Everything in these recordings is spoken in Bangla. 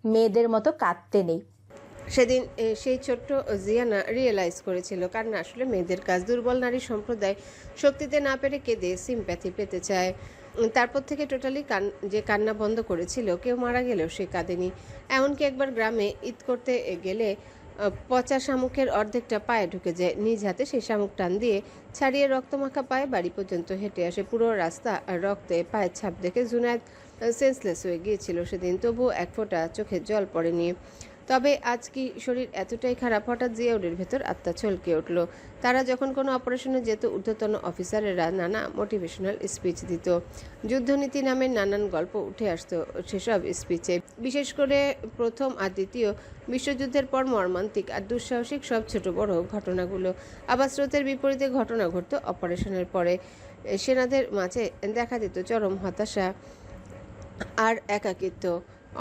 মেয়েদের মতো কাঁদতে নেই। সেদিন সেই ছোট্ট জিয়ানা রিয়েলাইজ করেছিল কান্না আসলে মেয়েদের কাজ। দুর্বল নারী সম্প্রদায় শক্তিতে না পেরে কেঁদে সিম্প্যাথি পেতে চায়। তারপর থেকে টোটালি যে কান্না বন্ধ করেছিল, কেউ মারা গেলেও সে কাঁদেনি। এমনকি একবার গ্রামে ঈদ করতে গেলে পচা শামুকের অর্ধেকটা পায়ে ঢুকে যায়। নিজ হাতে সেই শামুক টান দিয়ে ছাড়িয়ে রক্তমাখা পায়ে বাড়ি পর্যন্ত হেঁটে আসে। পুরো রাস্তা রক্তে পায়ের ছাপ দেখে জুনায়েদ সেন্সলেস হয়ে গিয়েছিল সেদিন, তবুও এক ফোঁটা চোখে জল পড়েনি। তবে আজ কি শরীর এতটাই খারাপ? হঠাৎ জিয়াউলের ভেতর আত্মা চলকে উঠল। তারা যখন কোনো অপারেশনে যেত, ঊর্ধ্বতন অফিসারেরা নানা মোটিভেশনাল স্পিচ দিত, যুদ্ধনীতি নামের নানান গল্প উঠে আসতো সেসব স্পিচে। বিশেষ করে প্রথম আর দ্বিতীয় বিশ্বযুদ্ধের পর মর্মান্তিক আর দুঃসাহসিক সব ছোট বড় ঘটনাগুলো। আবার স্রোতের বিপরীতে ঘটনা ঘটত অপারেশনের পরে। সেনাদের মাঝে দেখা দিত চরম হতাশা আর একাকিত্ব।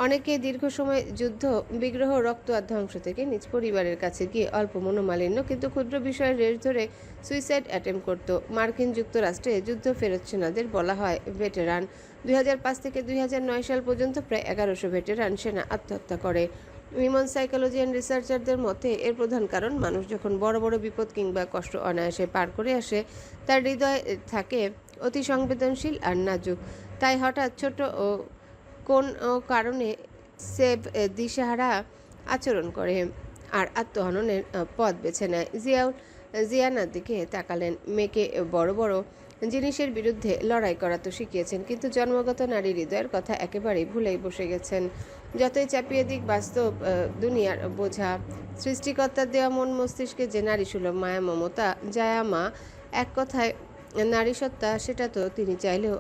অনেকে দীর্ঘ সময় যুদ্ধ, বিগ্রহ, রক্ত আর ধ্বংস থেকে নিজ পরিবারের কাছে গিয়ে অল্প মনোমালিন্য কিন্তু ক্ষুদ্র বিষয়ের রেশ ধরে সুইসাইড অ্যাটেম্প করত। মার্কিন যুক্তরাষ্ট্রে যুদ্ধ ফেরত সেনাদের বলা হয় ভেটেরান। 2005 থেকে 2009 সাল পর্যন্ত প্রায় 1100 ভেটেরান সেনা আত্মহত্যা করে। উইমেন সাইকোলজিয়ান রিসার্চারদের মতে এর প্রধান কারণ, মানুষ যখন বড় বড় বিপদ কিংবা কষ্ট অনায়াসে পার করে আসে, তার হৃদয় থাকে অতি সংবেদনশীল আর নাজুক। তাই হঠাৎ ছোট ও কোন কারণে সেভ দিশাহারা আচরণ করে আর আত্মহননের পথ বেছে নেয়। জিয়ানার দিকে তাকালেন। মেয়েকে বড় বড় জিনিসের বিরুদ্ধে লড়াই করা তো শিখিয়েছেন, কিন্তু জন্মগত নারী হৃদয়ের কথা একেবারেই ভুলেই বসে গেছেন। যতই চাপিয়ে দিক বাস্তব দুনিয়ার বোঝা, সৃষ্টিকর্তার দেওয়া মন মস্তিষ্কে যে নারী সুলভ মায়া মমতা, জায়া মা, এক কথায় নারী সত্তা, সেটা তো তিনি চাইলেও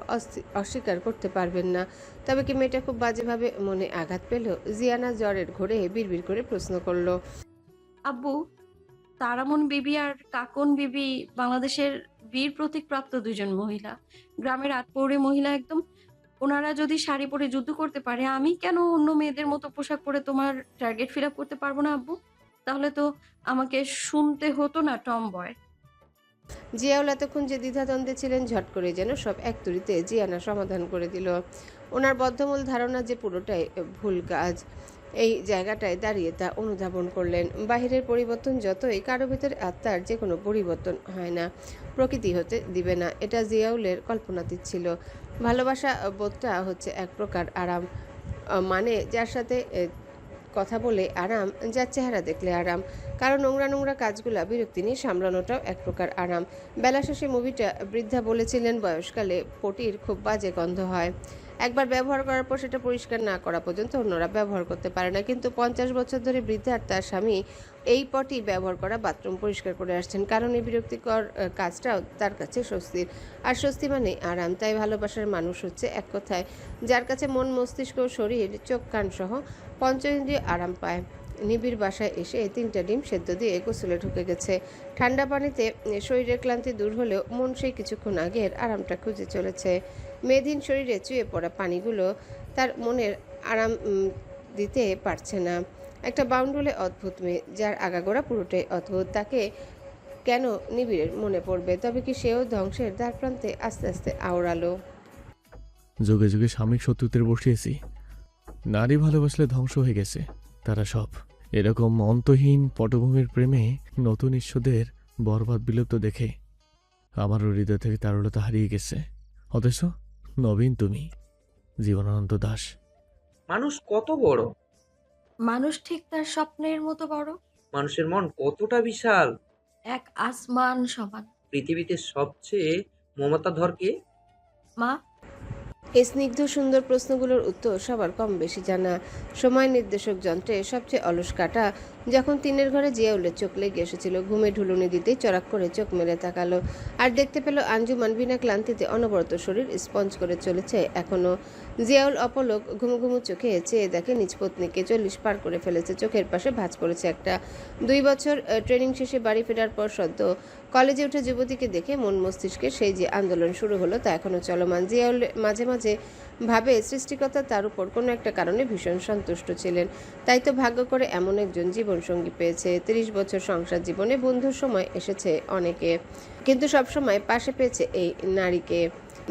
অস্বীকার করতে পারবেন না। তবে কি মেয়েটা খুব বাজেভাবে মনে আঘাত পেল? জিয়ানা জ্বরের ঘোরে বিড়বিড় করে প্রশ্ন করলো। আব্বু, তারামন বিবি আর কাকন বিবি বাংলাদেশের বীর প্রতীকপ্রাপ্ত দুজন মহিলা, গ্রামের আটপৌরে মহিলা একদম। ওনারা যদি শাড়ি পরে যুদ্ধ করতে পারে, আমি কেন অন্য মেয়েদের মতো পোশাক পরে তোমার টার্গেট ফিল আপ করতে পারবো না আব্বু? তাহলে তো আমাকে শুনতে হতো না টম বয়। জিয়াউল এতক্ষণ যে দ্বিধাদ্বন্দ্বে ছিলেন, ঝট করে যেন সব এক তুড়িতে জিয়ানা সমাধান করে দিল। ওনার বদ্ধমূল ধারণা যে পুরোটাই ভুল কাজ, এই জায়গাটায় দাঁড়িয়ে তা অনুধাবন করলেন। বাহিরের পরিবর্তন যতই, কারো ভিতরে আত্মার যে কোনো পরিবর্তন হয় না, প্রকৃতি হতে দিবে না। এটা জিয়াউলের কল্পনাতীত ছিল। ভালোবাসা বোধটা হচ্ছে এক প্রকার আরাম, মানে যার সাথে কথা বলে আরাম, যার চেহারা দেখলে আরাম, কারণ নোংরা নোংরা কাজগুলা বিরক্তি নিয়ে সামলানোটাও এক প্রকার আরাম। বেলা শেষে মুভিটা বৃদ্ধা বলেছিলেন বয়সকালে পটির খুব বাজে গন্ধ হয়। একবার ব্যবহার করার পর সেটা পরিষ্কার না করা পর্যন্ত অন্যরা ব্যবহার করতে পারে না। কিন্তু 50 বছর ধরে বৃদ্ধা আর তার স্বামী এই পটি ব্যবহার করা বাথরুম পরিষ্কার করে আসছেন, কারণ এই বিরক্তিকর কাজটাও তার কাছে স্বস্তির। আর স্বস্তি মানে আরাম। তাই ভালোবাসার মানুষ হচ্ছে এক কথায় যার কাছে মন, মস্তিষ্ক, শরীর, চোখ, কান সহ পঞ্চেন্দ্রিয় আরাম পায়। নিবিড় বাসায় এসে 3টা ডিম সেদ্ধ দিয়ে গোসলে ঢুকে গেছে। ঠান্ডা পানিতে শরীরের ক্লান্তি দূর হলেও মন সেই কিছুক্ষণ আগের আরামটা খুঁজে চলেছে। মেয়েধীন শরীরে চুয়ে পড়া পানিগুলো তার মনের আরাম দিতে পারছে না। একটা বাউন্ডুলে অদ্ভুত মেয়ে, যার আগাগোড়া পুরোটাই অদ্ভুত। তাকে কেন নিবিড়ের মনে পড়বে? তবে কি সেও ধ্বংসের দ্বারপ্রান্তে আস্তে আস্তে আওড়ালো? যুগে যুগে সাময়িক শত্রুদের বসিয়েছি, নারী ভালোবাসলে ধ্বংস হয়ে গেছে তারা সব। এরকম অন্তহীন পটভূমির প্রেমে নতুন ঈশ্বরদের বরবাদ বিলুপ্ত দেখে আমারও হৃদয় থেকে তারলতা হারিয়ে গেছে। অথচ নবীন তুমি, জীবনানন্দ দাস। মানুষ কত বড়, মানুষ ঠিক তার স্বপ্নের মতো বড়, মানুষের মন কতটা বিশাল। এক আসমান সমান। পৃথিবীতে সবচেয়ে মমতাধর কে? মা। এই স্নিগ্ধ সুন্দর প্রশ্নগুলোর উত্তর সবার কম বেশি জানা। সময় নির্দেশক যন্ত্রে সবচেয়ে অলস কাটা যখন তিনের ঘরে জিয়াউলের চোখ লেগে এসেছিল। ঘুমে ঢুলুনি দিতেই চড়াক করে চোখ মেলে তাকালো আর দেখতে পেল আঞ্জুমান বিনা ক্লান্তিতে অনবরত শরীর স্পঞ্জ করে চলেছে এখনো। জিয়াউল অপলক ঘুমু ঘুমু চোখে চেয়ে দেখে নিজ পত্নীকে। 40 পার করে ফেলেছে, চোখের পাশে ভাঁজ পড়েছে একটা। 2 বছর ট্রেনিং শেষে বাড়ি ফেরার পর সদ্য কলেজে উঠে যুবতীকে দেখে মন মস্তিষ্কে সেই যে আন্দোলন শুরু হলো তা এখনো চলমান। জিয়াউল মাঝে মাঝে ভাবে সৃষ্টিকর্তা তার উপর কোনো একটা কারণে ভীষণ সন্তুষ্ট ছিলেন। তাই তো ভাগ্য করে এমন একজন জীবনসঙ্গী পেয়েছে। 30 বছর সংসার জীবনে বন্ধুর সময় এসেছে অনেকে, কিন্তু সবসময় পাশে পেয়েছে এই নারীকে।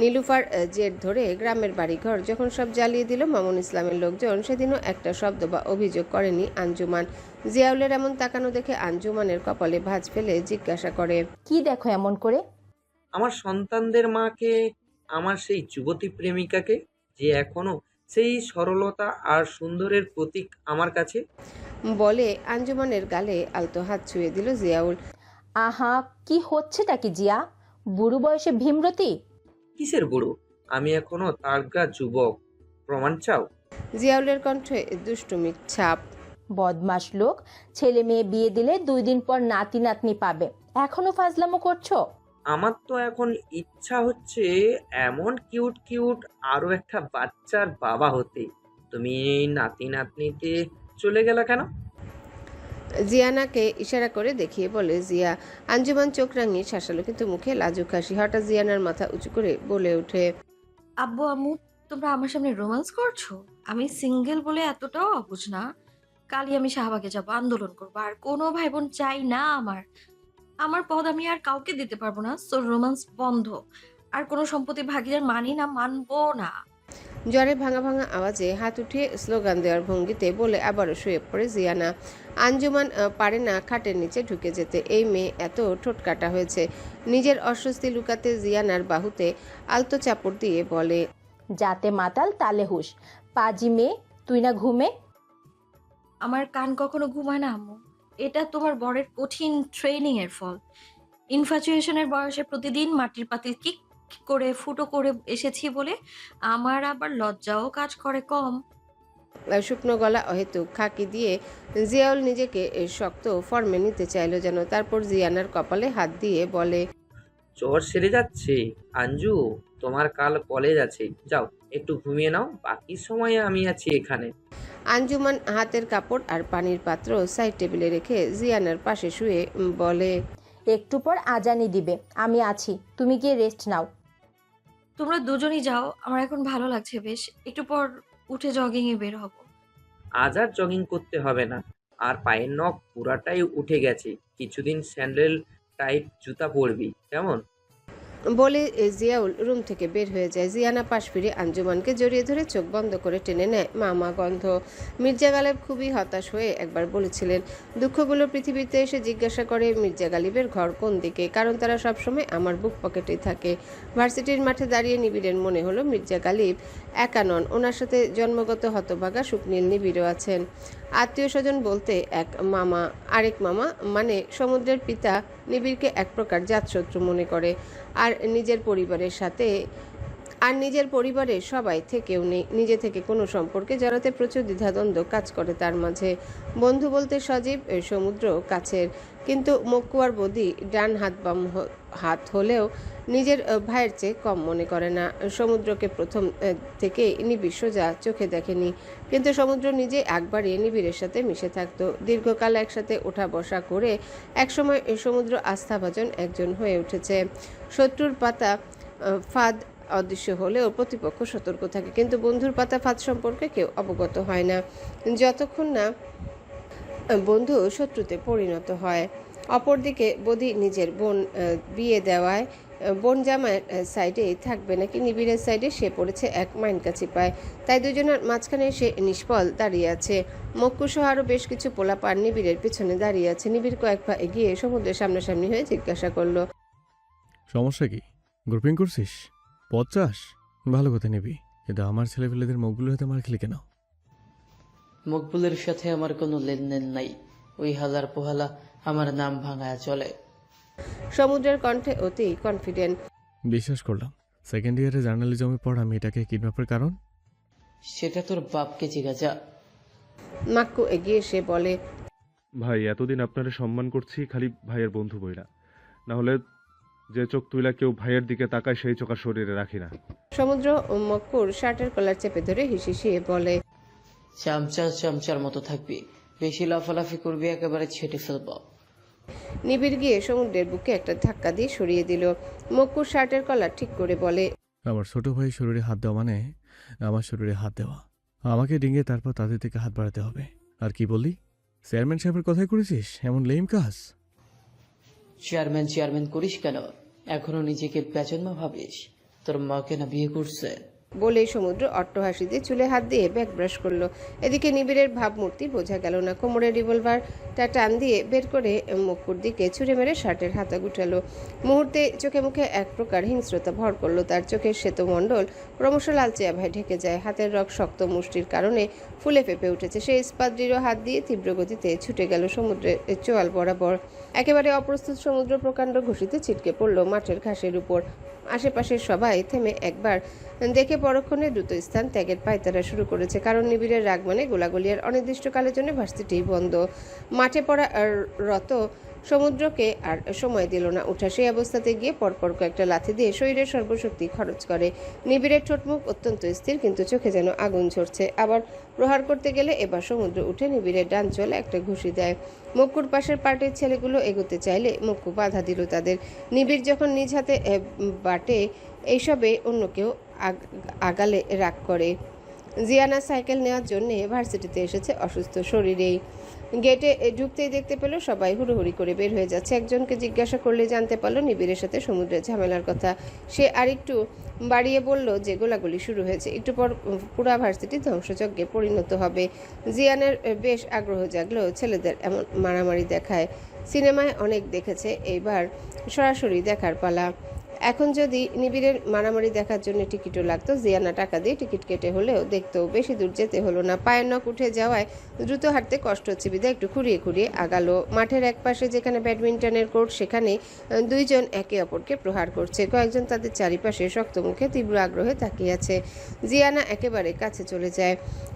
নীলুফার জেদ ধরে গ্রামের বাড়িঘর যখন সব জ্বালিয়ে দিল মামুন ইসলামের লোকজন, সেদিনও একটা শব্দ বা অভিযোগ করেনি আঞ্জুমান। জিয়াউলের এমন তাকানো দেখে আঞ্জুমানের কপালে ভাঁজ ফেলে জিজ্ঞাসা করে, কি দেখো এমন করে? আমার সন্তানদের মাকে, আমার সেই যুবতী প্রেমিকাকে, যে এখনো সেই সরলতা আর সুন্দরের প্রতীক আমার কাছে। বলে আঞ্জুমানের গালে আলতো হাত ছুঁয়ে দিল জিয়াউল। আহা, কি হচ্ছেটা কি জিয়া? বুড়ো বয়সে ভীমরতি? কিসের বুড়ো? আমি এখনো তারকা যুবক। প্রমাণ চাও? জিয়াউলের কণ্ঠে দুষ্টুমির ছাপ। বদমাস লোক, ছেলে মেয়ে বিয়ে দিলে 2 দিন পর নাতি নাতনি পাবে, এখনো ফাজলামো করছো? আমার তো এখন ইচ্ছা হচ্ছে এমন কিউট কিউট আরো একটা বাচ্চার বাবা হতে। তুমি এই নাতি নাতনিতে চলে গেলা কেন? জিয়ানাকে ইশারা করে দেখিয়ে বলে জিয়া। আঞ্জুমান চোখ রাঙিয়ে শাসালো, কিন্তু মুখে লাজুক হাসি। হঠাৎ জিয়ানার মাথা উঁচু করে বলে ওঠে, আব্বু আম্মু, তোমরা আমার সামনে রোম্যান্স করছো? আমি সিঙ্গেল বলে এতটাও অবুঝ না। কালই আমি শাহবাগে যাব, আন্দোলন করবো, আর কোনো ভাই বোন চাই না আমার। আমার পদ আমি আর কাউকে দিতে পারবো না, সো রোম্যান্স বন্ধ। আর কোনো সম্পত্তি ভাগিদার মানি না, মানবো না। জ্বরে ভাঙা ভাঙা আওয়াজে হাত উঠিয়ে স্লোগান দেওয়ার ভঙ্গিতে বলে আবারও শুয়ে পড়ে জিয়ানা। আঞ্জুমান পারে না খাটের নিচে ঢুকে যেতে। এই মেয়ে এত ঠোঁটকাটা হয়েছে। নিজের অস্বস্তি লুকাতে জিয়ানার বাহুতে আলতো চাপড় দিয়ে বলে, যাতে মাতাল তালে হুশ। পাজি মেয়ে, তুই না ঘুমে? আমার কান কখনো ঘুমায় না আম্মু। এটা তোমার বরের কঠিন ট্রেনিং এর ফল। ইনফ্যাচুয়েশনের বয়সে প্রতিদিন মাটির পাতিল কিক করে ফুটো করে এসেছি বলে আমার আবার লজ্জাও কাজ করে কম। শুকনো গলা অহেতুক খাকি দিয়ে জিয়াউল নিজেকে শক্ত ফর্মে নিতে চাইল যেন। তারপর জিয়ানার কপালে হাত দিয়ে বলে, জ্বর সেরে যাচ্ছে আঞ্জু, তোমার কাল কলেজ আছে, যাও একটু ঘুমিয়ে নাও, বাকি সময়ে আমি আছি এখানে। আঞ্জুমান হাতের কাপড় আর পানির পাত্র সাইড টেবিলে রেখে জিয়ানার পাশে শুয়ে বলে, একটু পর আজানি দিবে, আমি আছি, তুমি গিয়ে রেস্ট নাও। তোমরা দুজনই যাও, আমার এখন ভালো লাগছে বেশ। একটু পর উঠে জগিং এ বের হব। আজ আর জগিং করতে হবে না, আর পায়ের নখ পুরাটাই উঠে গেছে। কিছুদিন স্যান্ডেল টাইপ জুতা পরবি, কেমন? বলে জিয়াউল রুম থেকে বের হয়ে যায়। জিয়ানা পাশ ফিরে আঞ্জুমানকে জড়িয়ে ধরে চোখ বন্ধ করে টেনে নেয় মামা গন্ধ। মির্জা গালিব খুবই হতাশ হয়ে একবার বলেছিলেন, দুঃখগুলো পৃথিবীতে এসে জিজ্ঞাসা করে মির্জা গালিবের ঘর কোন দিকে, কারণ তারা সবসময় আমার বুক পকেটেই থাকে। ভার্সিটির মাঠে দাঁড়িয়ে নিবিড়ের মনে হলো মির্জা গালিব একা নন, ওনার সাথে জন্মগত হতভাগা শুকনীল নিবিড়ও আছেন। আত্মীয় স্বজন বলতে এক মামা, আরেক মামা মানে সমুদ্রের পিতা নিবিড়কে এক প্রকার জাতশত্রু মনে করে। আর নিজের পরিবারের সবাই থেকেও নেই। নিজে থেকে কোনো সম্পর্কে জড়াতে প্রচুর দ্বিধাদ্বন্দ্ব কাজ করে তার মাঝে। বন্ধু বলতে সজীব, সমুদ্র কাছের, কিন্তু মক্কু আর বদি ডান হাত বাম হাত হলেও নিজের ভাইয়ের চেয়ে কম মনে করে না। সমুদ্রকে প্রথম থেকে নিবিড় সোজা চোখে দেখেনি, কিন্তু সমুদ্র নিজে একবারে নিবিড়ের সাথে মিশে থাকতো। দীর্ঘকাল একসাথে ওঠা বসা করে একসময় সমুদ্র আস্থাভাজন একজন হয়ে উঠেছে। শত্রুর পাতা ফাঁদ অদৃশ্য হলেও প্রতিপক্ষ সতর্ক থাকে, কিন্তু বন্ধুর পাতা ফাঁদ সম্পর্কে কেউ অবগত হয় না যতক্ষণ না বন্ধু শত্রুতে পরিণত হয়। অপরদিকে বদি নিজের বোন বিয়ে দেওয়ায় বোন জামাইয়ের সাইডে থাকবে নাকি নিবিড়ের সাইডে সে পড়েছে এক মাইনকাছি পায়। তাই দুজনের মাঝখানে সে নিষ্ফল দাঁড়িয়ে আছে। মক্কুসহ আরও বেশ কিছু পোলাপান নিবিড়ের পিছনে দাঁড়িয়ে আছে। নিবিড় কয়েক পা এগিয়ে সমুদ্রের সামনাসামনি হয়ে জিজ্ঞাসা করলো, সমস্যা কি? গ্রুপিং করছিস? পথ চাস? ভালো কথা নিবি, কিন্তু আমার ছেলেপেলেদের মুখগুলো হাতে মার খেলি কেন? মকবুলের সাথে আমার কোনো লেনদেন নাই। ওই হালার পোহালা আমার নাম ভাঙায় চলে। সমুদ্রের কণ্ঠে অতি কনফিডেন্ট। বিশ্বাস করলাম, সেকেন্ড ইয়ারে জার্নালিজমে পড়া মেয়েটাকে কিডন্যাপের কারণ? সেটা তোর বাপকে জিজ্ঞাসা। মাক্কু এগিয়ে এসে বলে, ভাই, এতদিন আপনারে সম্মান করছি খালি ভাইয়ের বন্ধু বইলা, না হলে যে চোখ তুইলা কেউ ভাইয়ের দিকে তাকায় সেই চোখ আর শরীরে রাখি না। সমুদ্র মক্কুর শার্টের কলার চেপে ধরে হিসিয়ে বলে, চামচার মতো থাকবি, বেশি লাফালাফি করবি একেবারে ছেটে ফেলব। নিবিড় গিয়ে সমুদ্রের বুকে একটা ধাক্কা দিয়ে সরিয়ে দিল। মক্কুর শার্টের কলার ঠিক করে বলে, আমার ছোট ভাই শরীরে হাত দেওয়া মানে আমার শরীরে হাত দেওয়া। আমাকে ডিঙে তারপর তাদের থেকে হাত বাড়াতে হবে। আর কি বললি? চেয়ারম্যান সাহেবের কথাই করেছিস এমন লেম কাজ? চেয়ারম্যান চেয়ারম্যান করিস কেন? এখনো নিজেকে পেঁচানো ভাবিস? তোর মাকে না বিয়ে করছে? বলেই সমুদ্র অট্টহাসি দিয়ে চুলে হাত দিয়ে ব্যাক ব্রাশ করলো। এদিকে নিবিড়ের ভাবমূর্তি বোঝা গেল না। কোমরে রিভলভারটা টান দিয়ে বের করে মক্কুর দিকে ছুঁড়ে মেরে শার্টের হাতা গুটালো। মুহূর্তে চোখে মুখে এক প্রকার হিংস্রতা ভর করলো তার। চোখের শ্বেতমণ্ডল ক্রমশ লালচে আভায় ঢেকে যায়। হাতের রগ শক্ত মুষ্টির কারণে ফুলে ফেপে উঠেছে। সে ইস্পাত দৃঢ় হাত দিয়ে তীব্র গতিতে ছুটে গেল সমুদ্রের চোয়াল বরাবর। একেবারে অপ্রস্তুত সমুদ্র প্রকাণ্ড ঘুষিতে ছিটকে পড়ল মাঠের ঘাসের উপর। আশেপাশের সবাই থেমে একবার দেখে পরক্ষণে দ্রুত স্থান ত্যাগের পায়তারা শুরু করেছে। কারণ নিবিড়ের রাগ মানে গোলাগুলি আর অনির্দিষ্টকালের জন্য ভার্সিটি বন্ধ। মাঠে পড়া রত সমুদ্রকে আর সময় দিল না উঠা। সেই অবস্থাতে গিয়ে পরপর কয়েকটা লাথি দিয়ে শরীরের সর্বশক্তি খরচ করে। নিবিড়ের ঠোঁটমুখ অত্যন্ত স্থির, কিন্তু চোখে যেন আগুন ঝরছে। আবার প্রহার করতে গেলে এবার সমুদ্র উঠে নিবিড়ের ডান চলে একটা ঘুষি দেয়। মক্কুর পাশের পার্টির ছেলেগুলো এগোতে চাইলে মক্কু বাধা দিল তাদের। নিবিড় যখন নিজ হাতে বাটে এইসবে অন্য কেউ আগালে রাগ করে। জিয়ানা সাইকেল নেওয়ার জন্য ভার্সিটিতে এসেছে অসুস্থ শরীরেই। গেটে ঢুকতেই দেখতে পেল সবাই হুড়োহুড়ি করে বের হয়ে যাচ্ছে। একজনকে জিজ্ঞাসা করলে জানতে পারলো নিবিড়ের সাথে সমুদ্রের ঝামেলার কথা। সে আরেকটু বাড়িয়ে বলল যে গোলাগুলি শুরু হয়েছে, একটু পর পুরা ভার্সিটি ধ্বংসযজ্ঞে পরিণত হবে। জিয়ানের বেশ আগ্রহ জাগলো ছেলেদের এমন মারামারি দেখায়। সিনেমায় অনেক দেখেছে, এইবার সরাসরি দেখার পালা। এখন যদি নিবিড়ের মারামারি দেখার জন্য টিকিটও লাগতো, জিয়ানা টাকা দিয়ে টিকিট কেটে হলেও দেখতো। বেশি দূর যেতে হলো না। পায়ের নখ উঠে যাওয়ায় দ্রুত হাঁটতে কষ্ট হচ্ছে বিধায় একটু খুঁড়িয়ে খুঁড়িয়ে আগালো। মাঠের এক পাশে যেখানে ব্যাডমিন্টনের কোর্ট, সেখানে দুইজন একে অপরকে প্রহার করছে। কয়েকজন তাদের চারিপাশে শক্ত মুখে তীব্র আগ্রহে তাকিয়ে আছে। জিয়ানা একেবারে কাছে চলে যায়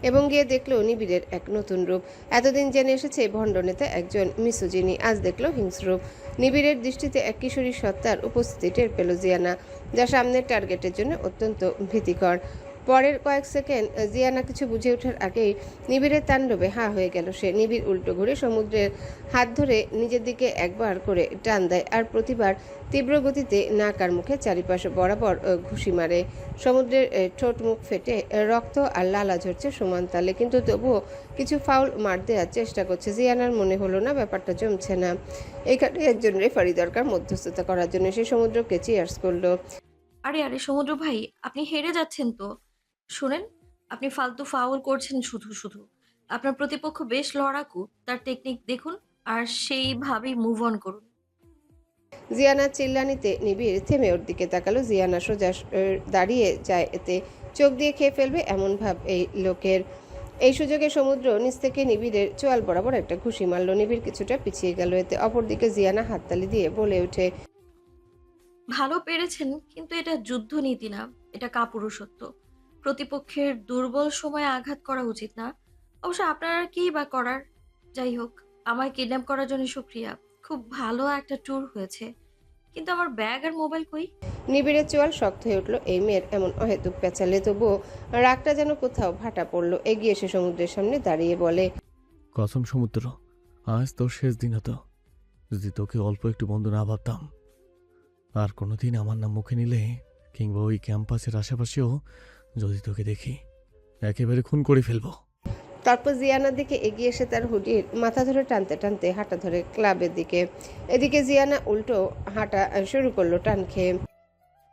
এবং গিয়ে দেখলো নিবিড়ের এক নতুন রূপ। এতদিন জেনে এসেছে ভণ্ড নেতা একজন মিসোজিনি, আজ দেখলো হিংস্রূপ। নিবিড়ের দৃষ্টিতে এক কিশোরী সত্তার উপস্থিতি টের পেল জিয়ানা, যা সামনের টার্গেটের জন্য অত্যন্ত ভীতিকর। পরের কয়েক সেকেন্ড জিয়ানা কিছু বুঝে ওঠার আগেই নিবিড়ের তাণ্ডবে হাঁ হয়ে গেল সে। নিবিড় উল্টো ঘুরে সমুদ্রের হাত ধরে নিজের দিকে একবার করে টান দেয় আর প্রতিবার তীব্র গতিতে নাক আর মুখে চারিপাশ বরাবর ঘুষি মারে। সমুদ্রের ঠোঁট মুখ ফেটে রক্ত আর লালা ঝরছে সমান তালে, কিন্তু তবুও কিছু ফাউল মার দেওয়ার চেষ্টা করছে। জিয়ানার মনে হলো না ব্যাপারটা জমছে না। এখানে একজন রেফারি দরকার মধ্যস্থতা করার জন্য। সে সমুদ্রকে চিয়ার্স করলো। আরে আরে সমুদ্র ভাই, আপনি হেরে যাচ্ছেন তো। শুনেন, আপনি ফালতু ফাউল করছেন শুধু শুধু। আপনার প্রতিপক্ষ বেশ লড়াকু, তার টেকনিক দেখুন আর সেইভাবেই মুভ অন করুন। জিয়ানা চিল্লানিতে নিবিড় থেমে ওর দিকে তাকালো। জিয়ানা সোজা দাঁড়িয়ে যায়, এতে চোখ দিয়ে খেয়ে ফেলবে এমন ভাব এই লোকের। এই সুযোগে সমুদ্র নিচ থেকে নিবিড়ের চোয়াল বরাবর একটা ঘুষি মারল। নিবিড় কিছুটা পিছিয়ে গেল। এতে অপরদিকে জিয়ানা হাততালি দিয়ে বলে ওঠে, ভালো পেরেছেন, কিন্তু এটা যুদ্ধনীতি না, এটা কাপুরুষত্ব। প্রতিপক্ষের দুর্বল সময়ে আঘাত করা উচিত না। অবশ্য আপনার আর কি বা করার। যাই হোক, আমায় কিডন্যাপ করার জন্য শুক্রিয়া। খুব ভালো একটা ট্যুর হয়েছে, কিন্তু আমার ব্যাগ আর মোবাইল কই? নিবিড়ের চোয়াল শক্ত হয়ে উঠল এই মেয়ের এমন অহেতুক পেঁচালে। তবুও রাগটা যেন কোথাও ভাটা পড়ল। এগিয়ে এসে সমুদ্রের সামনে দাঁড়িয়ে বলে, কসম সমুদ্র, আজ তোর শেষ দিন হতো। যদি তোকে অল্প একটু বন্ধু না ভাবতাম, আর কোনোদিন আমার নাম মুখে নিলে কিংবা ওই ক্যাম্পাসের আশেপাশেও যদি তোকে দেখি, একেবারে খুন করে ফেলবো। তারপর জিয়ানার দিকে এগিয়ে এসে তার হুডির মাথা ধরে টানতে টানতে হাঁটা ধরে ক্লাবের দিকে। এদিকে জিয়ানা উল্টো হাঁটা শুরু করলো টান খেয়ে।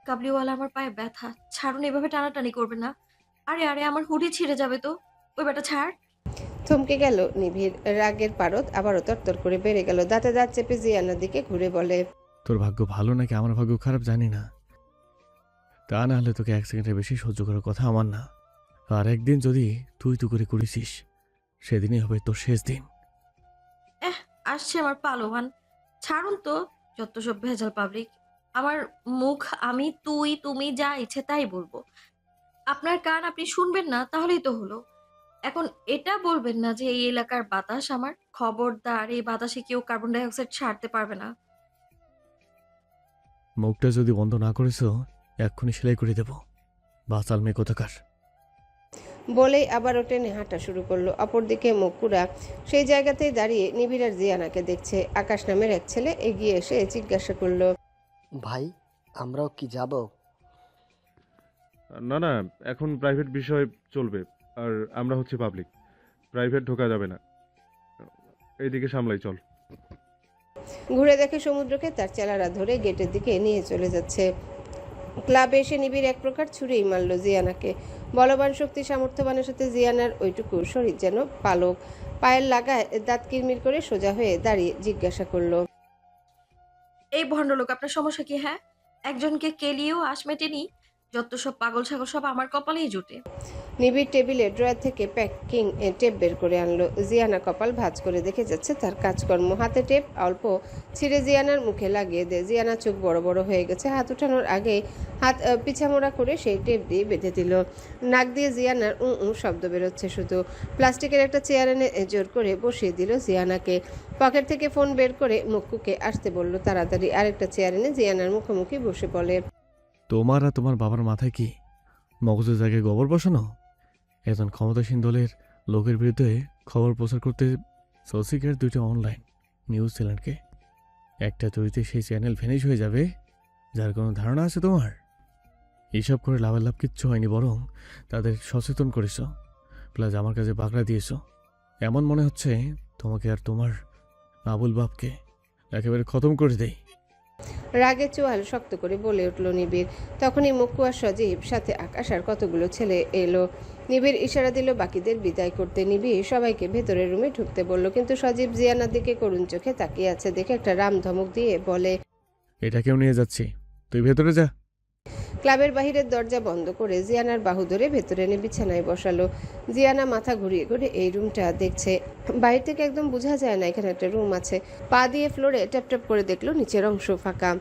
কাবলিওয়ালা, আমার পায়ে ব্যথা, ছাড়ুন, এভাবে টানাটানি করবেন না। আরে আরে, আমার হুডি ছিঁড়ে যাবে তো। ওই বেটা ছাড়। থমকে গেল নিবিড়। রাগের পারদ আবারও তরতর করে বেড়ে গেল। দাঁতে দাঁত চেপে জিয়ানার দিকে ঘুরে বলে, তোর ভাগ্য ভালো নাকি আমার ভাগ্য খারাপ জানি না, তা না হলে তোকে এক সেকেন্ডের বেশি সহ্য করার কথা আমার না। আর একদিন যদি তুই করে করেছিস, সেদিনই হবে তোর শেষ দিন। আসছে আমার পালোয়ান, ছাড়ুন তো। যত সব ভেজাল পাবলিক। আমার মুখ আমি তুই তুমি যা ইচ্ছে তাই বলবো। আপনার কান আপনি শুনবেন না, তাহলেই তো হলো। এখন এটা বলবেন না যে এই এলাকার বাতাস আমার। খবরদার, এই বাতাসে কেউ কার্বন ডাই অক্সাইড ছাড়তে পারবে না। মুখটা যদি বন্ধ না করেছ, এক্ষুনি সেলাই করে দেব। বাসাল মেয়ে কোথাকার। বলেই আবারও টেনে হাঁটা শুরু করলো। অপরদিকে মক্কুরা সেই জায়গাতেই দাঁড়িয়ে নিবিড় আর জিয়ানাকে দেখছে। আকাশ নামের এক ছেলে এগিয়ে এসে জিজ্ঞাসা করলো, ভাই আমরাও কি যাব? না না, এখন প্রাইভেট বিষয় চলবে, আর আমরা হচ্ছে পাবলিক, প্রাইভেট ঢোকা যাবে না। এইদিকে সামলাই, চল। ঘুরে দেখে সমুদ্রকে তার চেলারা ধরে গেটের দিকে নিয়ে চলে যাচ্ছে। ক্লাবে এসে নিবিড় এক প্রকার ছুঁড়েই মারল জিয়ানাকে। বলবান শক্তি সামর্থ্যবানের সাথে জিয়ানার ওইটুকু শরীর যেন পালক। পায়ের লাগায় দাঁত কিরমির করে সোজা হয়ে দাঁড়িয়ে জিজ্ঞাসা করলো, এই ভণ্ডলোক, আপনার সমস্যা কি? হ্যাঁ, একজনকে কেলিয়েও আশ মেটেনি। যত সব পাগল ছাগল সব আমার কপালেই জুটে। নিবিড় টেবিলে ড্রয়ার থেকে প্যাকিং টেপ বের করে আনলো। জিয়ানা কপাল ভাঁজ করে দেখে যাচ্ছে তার কাজকর্ম। হাতে টেপ অল্প ছিঁড়ে জিয়ানার মুখে লাগিয়ে দেয়। জিয়ানা চোখ বড় বড় হয়ে গেছে। হাত উঠানোর আগেই হাত পিছামোড়া করে সেই টেপ দিয়ে বেঁধে দিল। নাক দিয়ে জিয়ানার শব্দ বেরোচ্ছে শুধু। প্লাস্টিকের একটা চেয়ার এনে জোর করে বসিয়ে দিল জিয়ানাকে। পকেট থেকে ফোন বের করে মক্কুকে আসতে বলল তাড়াতাড়ি। আরেকটা চেয়ার এনে জিয়ানার মুখোমুখি বসে বলে, তোমার আর তোমার বাবার মাথায় কি মগজের জায়গায় গোবর বসানো? একজন ক্ষমতাসীন দলের লোকের বিরুদ্ধে খবর প্রচার করতে সোসিকের 2টা অনলাইন নিউজ চ্যানেলকে একটা তৈরিতে সেই চ্যানেল ফিনিশ হয়ে যাবে, যার কোনো ধারণা আছে তোমার? এইসব করে লাভের লাভ কিচ্ছু হয়নি, বরং তাদের সচেতন করেছ, প্লাস আমার কাছে বাগড়া দিয়েছ। এমন মনে হচ্ছে তোমাকে আর তোমার আবুল বাপকে একেবারে খতম করে দেই। রাগে চোয়াল শক্ত করে বলে উঠল নিবিড়। তখনই মক্কু আর সজীব সাথে আকাশ আর কতগুলো ছেলে এলো। নিবিড় ইশারা দিল বাকিদের বিদায় করতে। নিবিড় সবাইকে ভেতরের রুমে ঢুকতে বলল, কিন্তু সজীব জিয়ানার দিকে করুণ চোখে তাকিয়ে আছে দেখে একটা রাম ধমক দিয়ে বলে, এটা কেউ নিয়ে যাচ্ছি, তুই ভেতরে যা। ক্লাবের বাহিরের দরজা বন্ধ করে জিয়ানার বাহু ধরে ভেতরে এনে বিছানায় বসালো। জিয়ানা মাথা ঘুরিয়ে ঘুরিয়ে এই রুমটা দেখছে। বাইরে থেকে একদম বোঝা যায় না এখানে একটা রুম আছে। পা দিয়ে ফ্লোরে ট্যাপ ট্যাপ করে দেখলো নিচের অংশ ফাঁকা।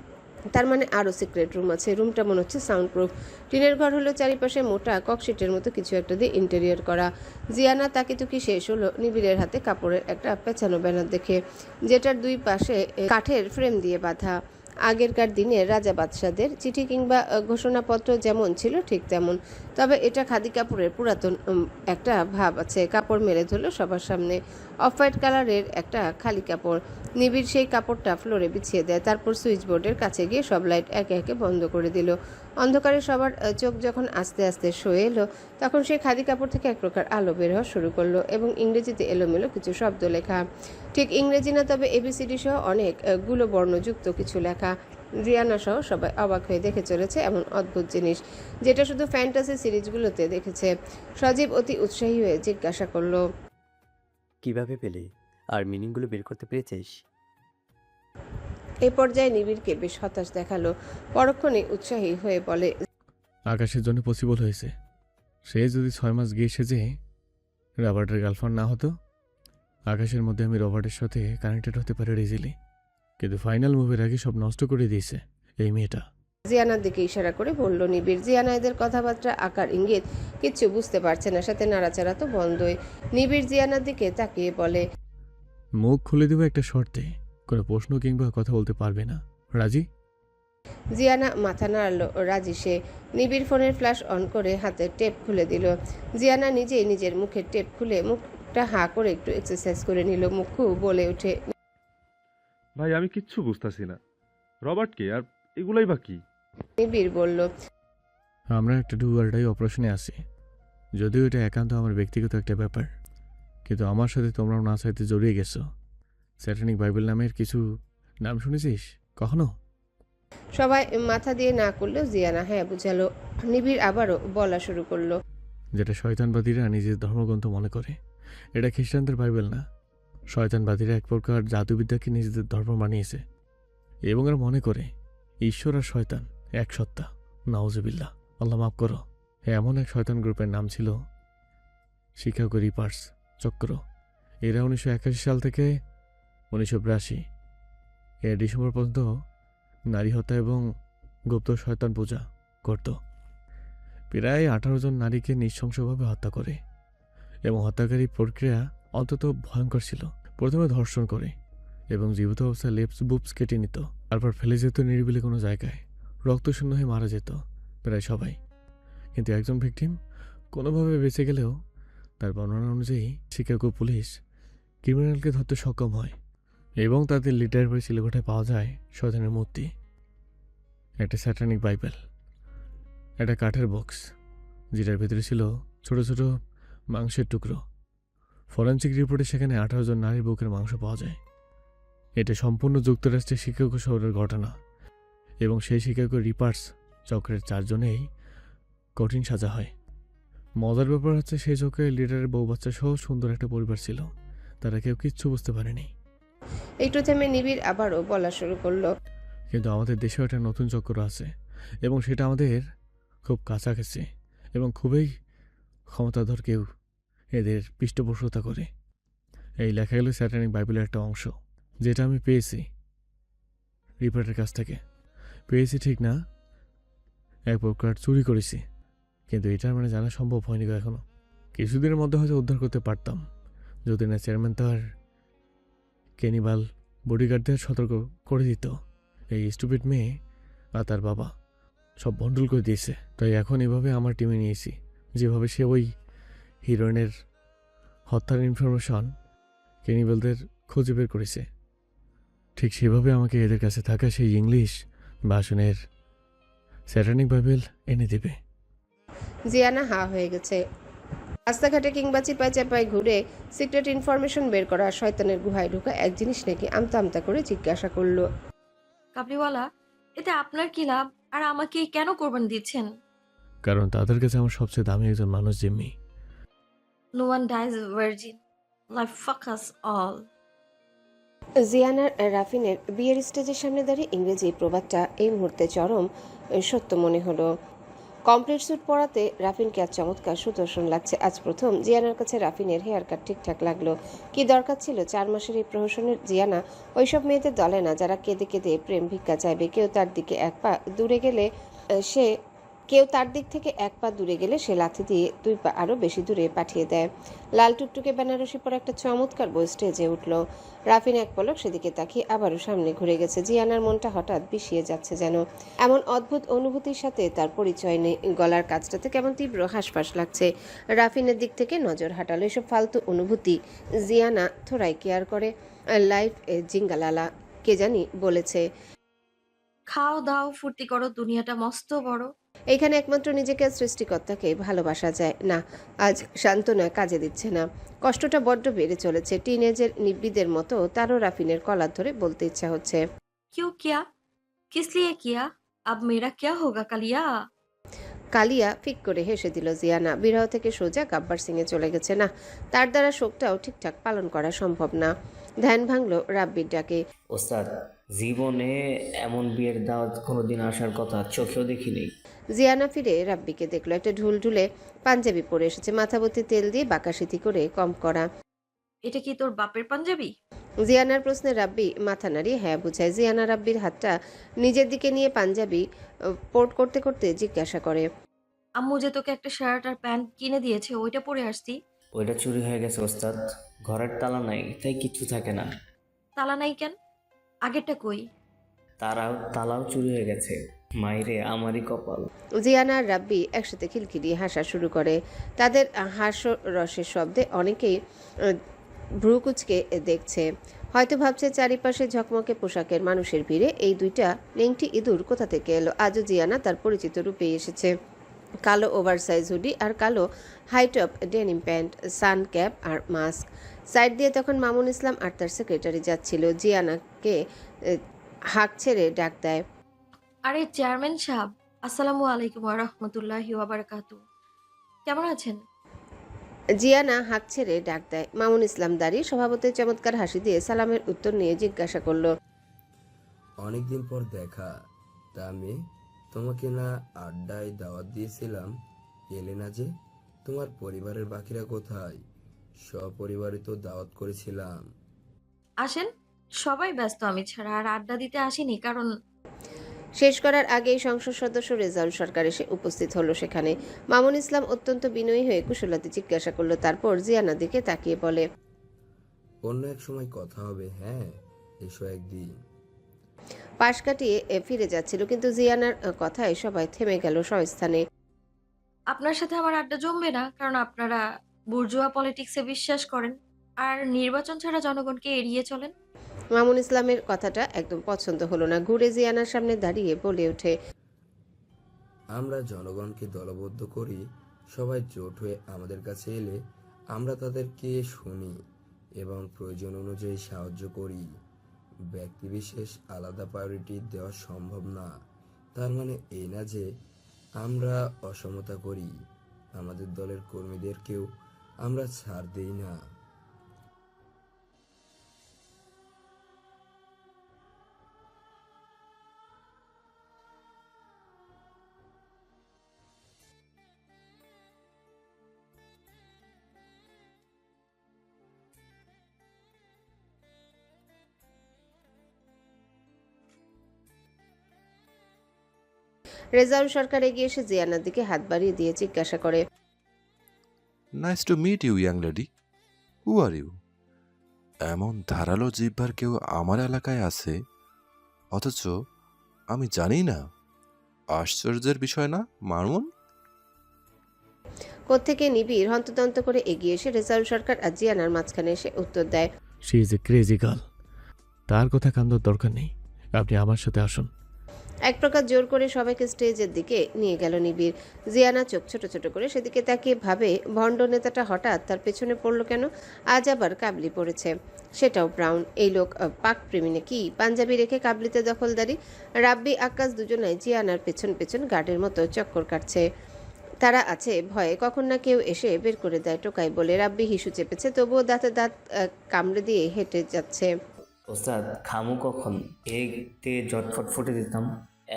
তার মানে আরও সিক্রেট রুম আছে। রুমটা মনে হচ্ছে সাউন্ড প্রুফ। টিনের ঘর হলো, চারিপাশে মোটা ককশিটের মতো কিছু একটা দিয়ে ইন্টেরিয়র করা। জিয়ানা তাকিতুকি শেষ হলো নিবিড়ের হাতে কাপড়ের একটা পেঁচানো ব্যানার দেখে, যেটার দুই পাশে কাঠের ফ্রেম দিয়ে বাঁধা। আগেরকার দিনের রাজা বাদশাদের চিঠি কিংবা ঘোষণাপত্র যেমন ছিল ঠিক তেমন, তবে এটা খাদি কাপড়ের পুরাতন একটা ভাব আছে। কাপড় মেলে ধরলো সবার সামনে। অফ হোয়াইট কালারের একটা খালি কাপড়। নিবিড় সেই কাপড়টা ফ্লোরে বিছিয়ে দেয়। তারপর সুইচ বোর্ডের কাছে গিয়ে সব লাইট একে একে বন্ধ করে দিল। অন্ধকারে সবার চোখ যখন আস্তে আস্তে সয়ে এলো, তখন সেই খাদি কাপড় থেকে এক প্রকার আলো বের হওয়া শুরু করলো এবং ইংরেজিতে এলোমেলো কিছু শব্দ লেখা। ঠিক ইংরেজি না, তবে এবিসিডি সহ অনেকগুলো বর্ণযুক্ত কিছু লেখা। রিয়ানা সহ সবাই অবাক হয়ে দেখে চলেছে এমন অদ্ভুত জিনিস, যেটা শুধু ফ্যান্টাসি সিরিজগুলোতে দেখেছে। সজীব অতি উৎসাহী হয়ে জিজ্ঞাসা করলো, কিভাবে পেলে? আর মিনিংগুলো বের করতে পেরেছিস? এই পর্যায়ে নিবিড়কে বেশ হতাশ দেখালো। পরক্ষণে উৎসাহী হয়ে বলে, আকাশের জন্য পসিবল হয়েছে। সে যদি 6 মাস গিয়ে সেজে রবার্টের গার্লফ্রেন্ড না হতো, আকাশের মধ্যে আমি রবার্টের সাথে কানেক্টেড হতে পারি ইজিলি। কিন্তু ফাইনাল মুভির আগে সব নষ্ট করে দিয়েছে এই মেয়েটা। জিয়ানার দিকে ইশারা করে বলল নিবিড়। জিয়ানা এদের কথাবার্তা আকার ইঙ্গিত কিচ্ছু বুঝতে পারছে না, সাথে নাড়াচাড়া তো বন্ধই। নিবিড় জিয়ানার দিকে তাকিয়ে বলে, মুখ খুলে দেবো একটা শর্তে, কোনো প্রশ্ন কিংবা কথা বলতে পারবে না, রাজি? জিয়ানা মাথা নাড়ল রাজি সে। নিবিড় ফোনের ফ্ল্যাশ অন করে হাতের টেপ খুলে দিল। জিয়ানা নিজেই নিজের মুখের টেপ খুলে মুখটা হাঁ করে একটু এক্সারসাইজ করে নিল। মুখু বলে ওঠে, ভাই আমি কিচ্ছু বুঝতাছি না, রবার্ট কে আর এগুলাই বা কি? নিবিড় বলল, আমরা একটা ডুয়ারটাই অপারেশনে আছি, যদিও এটা একান্ত আমার ব্যক্তিগত একটা ব্যাপার, কিন্তু আমার সাথে তোমরাও না চাইতে জড়িয়ে গেছো। স্যাটানিক বাইবেল নামের কিছু নাম শুনেছিস কখনো? সবাই মাথা দিয়ে না করলেও জিয়ানা হ্যাঁ বুঝালো। নিবিড় আবারও বলা শুরু করলো, যেটা শয়তানবাদীরা নিজের ধর্মগ্রন্থ মনে করে। এটা খ্রিস্টানদের বাইবেল না। শয়তানবাদীরা এক প্রকার জাদুবিদ্যাকে নিজেদের ধর্ম বানিয়েছে এবং এরা মনে করে ঈশ্বর আর শয়তান এক সত্তা। নাউজুবিল্লাহ, আল্লাহ মাফ করো। এমন এক শয়তান গ্রুপের নাম ছিল শিকাগো রিপার্স চক্র। এরা 1981 সাল থেকে 1982 এর ডিসেম্বর পর্যন্ত নারী হত্যা এবং গুপ্ত শয়তান পূজা করত। প্রায় 18 জন নারীকে নৃশংসভাবে হত্যা করে এবং হত্যাকারী প্রক্রিয়া অন্তত ভয়ঙ্কর ছিল। প্রথমে ধর্ষণ করে এবং জীবিত অবস্থায় লেপস বুপস কেটে নিত, তারপর ফেলে যেত নিরিবিলি কোনো জায়গায়। রক্তশূন্য হয়ে মারা যেত প্রায় সবাই, কিন্তু একজন ভিকটিম কোনোভাবে বেঁচে গেলেও তার বর্ণনা অনুযায়ী শিকাগো পুলিশ ক্রিমিনালকে ধরতে সক্ষম হয় এবং তাদের লিডার বাড়ি চিলেকোঠায় পাওয়া যায় শয়তানের মূর্তি, একটা স্যাটানিক বাইবেল, একটা কাঠের বক্স যেটার ভেতরে ছিল ছোট ছোট মাংসের টুকরো। ফরেন্সিক রিপোর্টে সেখানে 18 জন নারীর বুকের মাংস পাওয়া যায়। এটা সম্পূর্ণ যুক্তরাষ্ট্রের শিকাগো শহরের ঘটনা এবং সেই শিকাগো রিপার্স চক্রের 4 জনেই কঠিন সাজা হয়। মজার ব্যাপার হচ্ছে সেই চক্রের লিডারের বউ বাচ্চা সহ সুন্দর একটা পরিবার ছিল, তারা কেউ কিচ্ছু বুঝতে পারেনি। একটু থেমে নিবিড় আবারও বলা শুরু করলো। কিন্তু আমাদের দেশেও একটা নতুন চক্র আছে এবং সেটা আমাদের খুব কাছাকাছি এবং খুবই ক্ষমতাধর কেউ এদের পৃষ্ঠপোষকতা করে। এই লেখাগুলো স্যাটানিক বাইবেলের একটা অংশ, যেটা আমি পেয়েছি রিপোর্টের কাছ থেকে। পেয়েছি ঠিক না, এক প্রকার চুরি করেছি, কিন্তু এটার মানে জানা সম্ভব হয়নি এখনো। কিছুদিনের মধ্যে হয়তো উদ্ধার করতে পারতাম যদি না চেয়ারম্যান তার ক্যানিবাল বডিগার্ডদের সতর্ক করে দিত। এই স্টুপিড মেয়ে আর তার বাবা সব বন্ডল করে দিয়েছে। তাই এখন এভাবে আমার টিমে নিয়েছি, যেভাবে সে ওই হিরোইনের হত্যার ইনফরমেশন ক্যানিবালদের খুঁজে বের করেছে, ঠিক সেভাবে আমাকে এদের কাছে থাকা সেই ইংলিশ ভাষণের স্যাটানিক বাইবেল এনে দেবে। জিয়ানা হা হয়ে গেছে। রাস্তাঘাটে কিংবা চিপায় চাপায় ঘুরে সিক্রেট ইনফরমেশন বের করা, শয়তানের গুহায় ঢোকা এক জিনিস নাকি আমতা আমতা করে জিজ্ঞাসা করলো। কাবলিওয়ালা, এতে আপনার কি লাভ আর আমাকে কেন কোরবান দিচ্ছেন? কারণ তাদের কাছে আমার সবচেয়ে দামি একজন মানুষ জিম্মি। No one dies virgin, life fuck us all. জিয়ানার রাফিনের বিয়ের স্টেজের সামনে দাঁড়িয়ে ইংরেজি প্রবাদটা এই মুহূর্তে চরম সত্য মনে হলো। কমপ্লিট স্যুট পরাতে রাফিনকে আজ চমৎকার সুদর্শন লাগছে। আজ প্রথম জিয়ানার কাছে রাফিনের হেয়ার কাট ঠিকঠাক লাগলো। কি দরকার ছিল 4 মাসের এই প্রহসনের? জিয়ানা ওইসব মেয়েদের দলে না যারা কেঁদে কেঁদে প্রেম ভিক্ষা চাইবে। কেউ তার দিক থেকে 1 পা দূরে গেলে সে লাথি দিয়ে 2 পা আরো বেশি দূরে পাঠিয়ে দেয়। লাল টুকটুকে বেনারসি পরে একটা চমৎকার বউ স্টেজে উঠল। রাফিন এক পলক সেদিকে তাকিয়ে আবারও সামনে ঘুরে গেছে। জিয়ানার মনটা হঠাৎ বিষিয়ে যাচ্ছে যেন। এমন অদ্ভুত অনুভূতির সাথে তার পরিচয় নেই। গলার কাছটাতে কেমন তীব্র হাঁসফাঁস লাগছে। রাফিনের দিক থেকে নজর হাঁটালো। এসব ফালতু অনুভূতি জিয়ানা থোড়াই কেয়ার করে। লাইফ জিঙ্গালালা কে জানি বলেছে, খাও দাও ফুর্তি করো, দুনিয়াটা মস্ত বড়। এইখানে একমাত্র নিজেকে আর সৃষ্টিকর্তাকে ভালোবাসা যায় না। আজ সান্ত্বনা কাজে দিচ্ছে না। কষ্টটা বড্ড বেড়ে চলেছে। টিনেজের নিব্বিদের মতো তারও রাফিনের কলার ধরে বলতে ইচ্ছা হচ্ছে, क्यों किया, किस लिए किया, अब मेरा क्या होगा कालिया। কালিয়া ফিক করে হেসে দিল জিয়ানা। বিরহ থেকে সোজা গাব্বার সিংয়ে চলে গেছে। না, তার দ্বারা শোকটাও ঠিকঠাক পালন করা সম্ভব না। ধ্যান ভাঙল রাব্বির ডাকে। ওস্তাদ, জীবনে এমন বিয়ের দাওয়াত কোনোদিন আসার কথা চোখেও দেখিনি। জিয়ানা ফিরে রাব্বিকে দেখলো। একটা ঢুলঢুলে পাঞ্জাবি পরে এসেছে, মাথাভর্তি তেল দিয়ে বাঁকাশিথি করে কম করা। এটা কি তোর বাপের পাঞ্জাবি? জিয়ানার প্রশ্নে রাব্বি মাথা নাড়িয়ে হ্যাঁ বুঝায়। জিয়ানা রাব্বির হাতটা নিজের দিকে নিয়ে পাঞ্জাবি পোর্ট করতে করতে জিজ্ঞাসা করে, আম্মু যে তোকে একটা শার্ট আর প্যান্ট কিনে দিয়েছে ওইটা পরে আসছি। ওইটা চুরি হয়ে গেছে ওস্তাদ, ঘরের তালা নাই তাই কিচ্ছু থাকে না। তালা নাই কেন? আগেরটা কই? তালাও চুরি হয়ে গেছে। মাইরে আমারই কপাল। জিয়ানা আর রাব্বি একসাথে খিলখিলিয়ে হাসা শুরু করে। তাদের হাস্যরসের শব্দে অনেকেই ভ্রু কুচকে দেখছে। হয়তো ভাবছে চারিপাশে ঝকমকে পোশাকের মানুষের ভিড়ে এই দুইটা নেংটি ইঁদুর কোথা থেকে এলো। আজও জিয়ানা তার পরিচিত রূপেই এসেছে। কালো ওভারসাইজ হুডি আর কালো হাইটপ ডেনিম প্যান্ট, সান ক্যাপ আর মাস্ক। সাইড দিয়ে তখন মামুন ইসলাম আর তার সেক্রেটারি যাচ্ছিল। জিয়ানাকে হাঁক ছেড়ে ডাক দেয়, আরে চেয়ারম্যান সাহেব, আসসালামু আলাইকুম ওয়া রাহমাতুল্লাহি ওয়া বারাকাতুহু। কেমন আছেন? জিয়ানা হাঁক ছেড়ে ডাক দেয়। মামুন ইসলাম দাঁড়িয়ে স্বভাবতই চমৎকার হাসি দিয়ে সালামের উত্তর নিয়ে জিজ্ঞাসা করলো, অনেকদিন পর দেখা। তা আমি তোমাকে না আড্ডায় দাওয়াত দিয়েছিলাম, এলে না যে? তোমার পরিবারের বাকিরা কোথায়? সপরিবারে তো দাওয়াত করেছিলাম। আসেন, সবাই ব্যস্ত আমি ছাড়া। আর আড্ডা দিতে আসিনি, কারণ শেষ করার আগেই সংসদ সদস্য রেজাউল সরকার এসে উপস্থিত হলো সেখানে। মামুন ইসলাম অত্যন্ত বিনয়ী হয়ে কুশলাতে জিজ্ঞাসা করলো, তারপর জিয়ানার দিকে তাকিয়ে বলে, অন্য এক সময় কথা হবে। হ্যাঁ, এসো একদিন। পাশ কাটিয়ে ফিরে যাচ্ছিল, কিন্তু জিয়ানার কথায় সবাই থেমে গেল স্বস্থানে। আপনার সাথে আমার আড্ডা জমবে না, কারণ আপনারা বুর্জুয়া পলিটিক্সে বিশ্বাস করেন আর নির্বাচন ছাড়া জনগণকে এড়িয়ে চলেন। মামুন ইসলামের কথাটা একদম পছন্দ হলো না। ঘুরে জিয়ানার সামনে দাঁড়িয়ে বলে ওঠে, আমরা জনগণকে দলবদ্ধ করি, সবাই জোট হয়ে আমাদের কাছে এলে আমরা তাদেরকে শুনি এবং প্রয়োজন অনুযায়ী সাহায্য করি। ব্যক্তিবিশেষ আলাদা প্রায়োরিটি দেওয়া সম্ভব না। তার মানে এই না যে আমরা অসমতা করি। আমাদের দলের কর্মীদেরকেও আমরা ছাড় দেই না। রেজাউল সরকার এগিয়ে এসে জিয়ানার দিকে হাত বাড়িয়ে দিয়ে জিজ্ঞাসা করে, nice to meet you young lady. Who are you? এমন ধারালো জিহ্বার কেউ আমার এলাকায় আছে, অথচ আমি জানি না। আশ্চর্যের বিষয় না মামুন? কোত্থেকে নিবিড় হন্তদন্ত করে এগিয়ে এসে রেজাউল সরকার আর জিয়ানার মাঝখানে এসে উত্তর দেয়, she is a crazy girl. তার কথা কান্দর দরকার নেই, আপনি আমার সাথে আসুন। এক প্রকার জোর করে সবাইকে স্টেজের দিকে নিয়ে গেল নিবিড়। জিয়ানা চোখ ছোট ছোট করে সেদিকে তাকিয়ে ভাবে, ভণ্ড নেতাটা হঠাৎ তার পেছনে পড়লো কেন? আজ আবার কাবলি পড়েছে, সেটাও ব্রাউন। এই লোক পাক প্রেমী নাকি? পাঞ্জাবি রেখে কাবলিতে দখলদারি। রাব্বি আকাশ দুজনাই জিয়ানার পেছন পেছন গার্ডের মতো চক্কর কাটছে। তারা আছে ভয়ে কখন না কেউ এসে বের করে দেয় টোকাই বলে। রাব্বি হিসু চেপেছে, তবুও দাঁতে দাঁত কামড়ে দিয়ে হেঁটে যাচ্ছে। ওস্তাদ খামু কখন? এতে জটফট ফুটে দিতাম।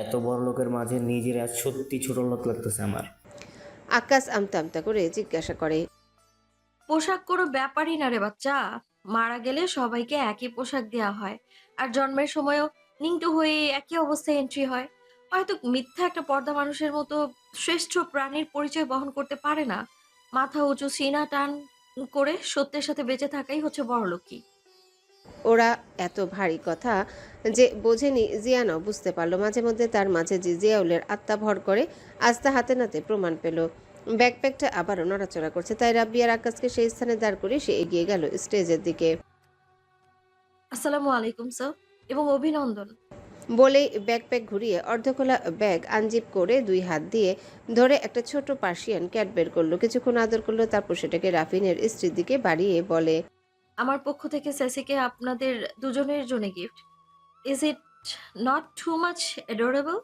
এত বড় লোকের মাঝে নিজের আজ সত্যি ছোট লোক লাগতেছে আমার। আকাশ আমতা আমতা করে জিজ্ঞাসা করে, পোশাক কোনো ব্যাপারই না রে বাচ্চা। মারা গেলে সবাইকে একই পোশাক দেওয়া হয়, আর জন্মের সময়ও নিংটু হয়ে একই অবস্থায় এন্ট্রি হয়। হয়তো মিথ্যা একটা পর্দা মানুষের মতো শ্রেষ্ঠ প্রাণীর পরিচয় বহন করতে পারে না। মাথা উঁচু সিনা টান করে সত্যের সাথে বেঁচে থাকাই হচ্ছে বড়লোকি। ওরা এত ভারী কথা যে বোঝেনি জিয়ানাও বুঝতে পারলো। মাঝে মধ্যে তার মাঝে যে জিয়াউলের আত্মা ভর করে, আস্থা হাতে নাতে প্রমাণ পেল। ব্যাকপ্যাকটা আবারও নড়াচড়া করছে, তাই রাব্বি আর আকাশকে সেই স্থানে দাঁড় করে সে এগিয়ে গেল স্টেজের দিকে। আসসালামু আলাইকুম স্যার, এবং অভিনন্দন। বলেই ব্যাকপ্যাক ঘুরিয়ে অর্ধখোলা ব্যাগ আনজিপ করে দুই হাত দিয়ে ধরে একটা ছোট পার্সিয়ান ক্যাট বের করলো। কিছুক্ষণ আদর করলো, তারপর সেটাকে রাফিনের স্ত্রীর দিকে বাড়িয়ে বলে, আমার পক্ষ থেকে সেসিকে আপনাদের দুজনের জন্য gift. Is it not too much adorable?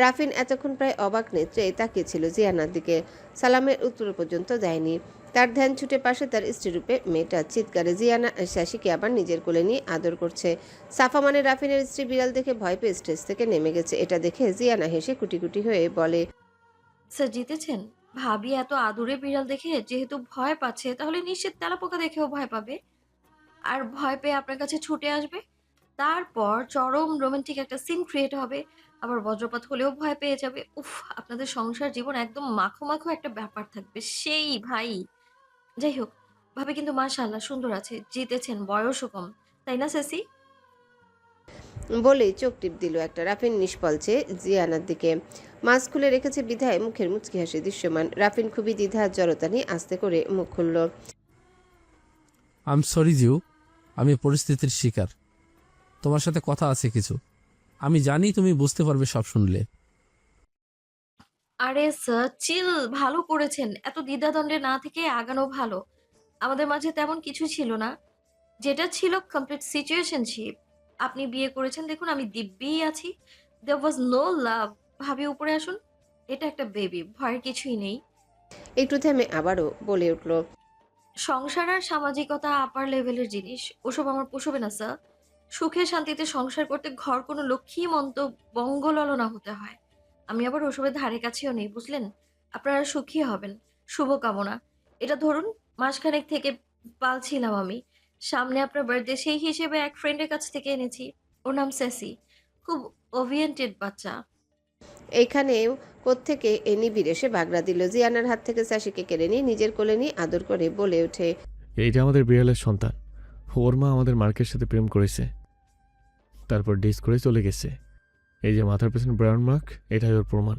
Rafin এতক্ষণ প্রায় অবাক নেত্রে তাকিয়েছিল জিয়ানার দিকে। সালামের উত্তর পর্যন্ত দেয়নি। তার ধ্যান ছুটে পাশে তার স্ত্রীরূপে মেয়েটা চিৎকারে জিয়ানা শাসিকে আবার নিজের কোলে নিয়ে আদর করছে। সাফা মানে রাফিনের স্ত্রী বিড়াল দেখে ভয় পেয়ে স্টেজ থেকে নেমে গেছে। এটা দেখে জিয়ানা হেসে কুটি কুটি হয়ে বলে, স্যার জিতেছেন। ভাবি এত আদুরে বিড়াল দেখে যেহেতু ভয় পাচ্ছে, তাহলে নিশ্চিত তেলাপোকা দেখেও ভয় পাবে, আর ভয় পেয়ে আপনার কাছে ছুটে আসবে। তারপর চরম রোমান্টিক একটা সিন ক্রিয়েট হবে, আবার বজ্রপাত হলেও ভয় পেয়ে যাবে। উফ, আপনাদের সংসার জীবন একদম মাখো মাখো একটা ব্যাপার থাকবে সেই ভাই। যাই হোক, ভাবে কিন্তু মাশাআল্লাহ সুন্দর আছে, জিতেছেন, বয়সও কম, তাই না সেসি? বলেই চোখ টিপ দিল একটা। রাফিন নিষ্ফল চেয়ে জিয়ানার দিকে। মাস্ক খুলে রেখেছে বিধায় মুখের মুচকি হাসি দৃশ্যমান। রাফিন খুবই দ্বিধা আর জড়তা নিয়ে আস্তে করে মুখ খুলল। আই এম সরি জিউ, আমি পরিস্থিতির শিকার। তোমার সাথে কথা আছে কিছু, আমি জানি তুমি বুঝতে পারবে সব শুনলে। আরে স্যার চিল, ভালো করেছেন। এত দ্বিধাদ্বন্দ্বে না থেকে আগানো ভালো। আমাদের মাঝে তেমন কিছু ছিল না, যেটা ছিল কমপ্লিট সিচুয়েশনশিপ। আপনি বিয়ে করেছেন, দেখুন আমি দিব্যি আছি। দেয়ার ওয়াজ নো লাভ। ভাবি উপরে আসুন, এটা একটা বেবি, ভয়ের কিছুই নেই। একটু থেমে আবারও বলে উঠল, সংসার আর সামাজিকতা আপার লেভেলের জিনিস, ওসব আমার পোষবে না স্যার। সুখে শান্তিতে সংসার করতে ঘর কোনো লক্ষ্মী মন্ত বঙ্গললনা হতে হয়। আমি আবার ওসবের ধারে কাছেও নেই, বুঝলেন? আপনারা সুখী হবেন, শুভকামনা। এটা ধরুন, মাসখানেক থেকে পালছিলাম আমি। সামনে আপনার বার্থডে, সেই হিসেবে এক ফ্রেন্ডের কাছ থেকে এনেছি। ওর নাম সেসি, খুব ওরিয়েন্টেড বাচ্চা। এইখানেও কোত্থেকে নিবিড় এসে বাগড়া দিল। জিয়ানার হাত থেকে শাসিকে কেড়ে নিয়ে নিজের কোলে নিয়ে আদর করে বলে ওঠে, এইটা আমাদের বিড়ালের সন্তান। ওর মা আমাদের মার্কের সাথে প্রেম করেছে, তারপর ডিস করে চলে গেছে। এই যে মাথার পেছনে ব্রাউন মার্ক, এটাই ওর প্রমাণ।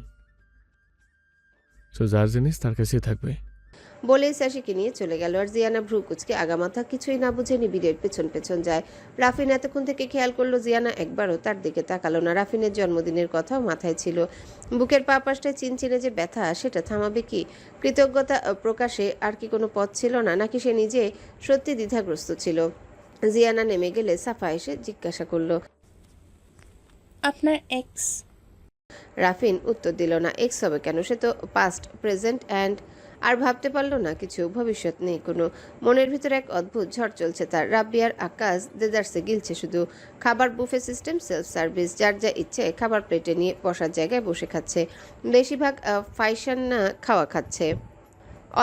সো যার জিনিস তার কাছেই থাকবে। বলেই স্যাশিকে নিয়ে চলে গেল। আর জিয়ানা ভ্রু কুচকে আগামাথা কিছুই না বুঝে নিবিড়ের পেছন পেছন যায়। রাফিন এতক্ষণ থেকে খেয়াল করলো জিয়ানা একবারও তার দিকে তাকালো না। রাফিনের জন্মদিনের কথাও মাথায় ছিল। বুকের পা পাশটায় চিনচিনে যে ব্যথা, সেটা থামাবে কি? কৃতজ্ঞতা প্রকাশে আর কি কোনো পথ ছিল না, নাকি সে নিজে সত্যি দ্বিধাগ্রস্ত ছিল? জিয়ানা নেমে গেলে সাফা এসে জিজ্ঞাসা করলো, আপনার এক্স? রাফিন উত্তর দিল না। এক্স হবে কেন? সে তো পাস্ট, প্রেজেন্ট অ্যান্ড আর ভাবতে পারলো না কিছু। ভবিষ্যৎ নেই কোনো। মনের ভিতরে এক অদ্ভুত ঝড় চলছে তার। রাব্বি আর আকাশ দেদারসে গিলছে শুধু। খাবার বুফে সিস্টেম, সেলফ সার্ভিস, যার যা ইচ্ছে খাবার প্লেটে নিয়ে বসার জায়গায় বসে খাচ্ছে। বেশিরভাগ ফাইশান না খাওয়া খাচ্ছে।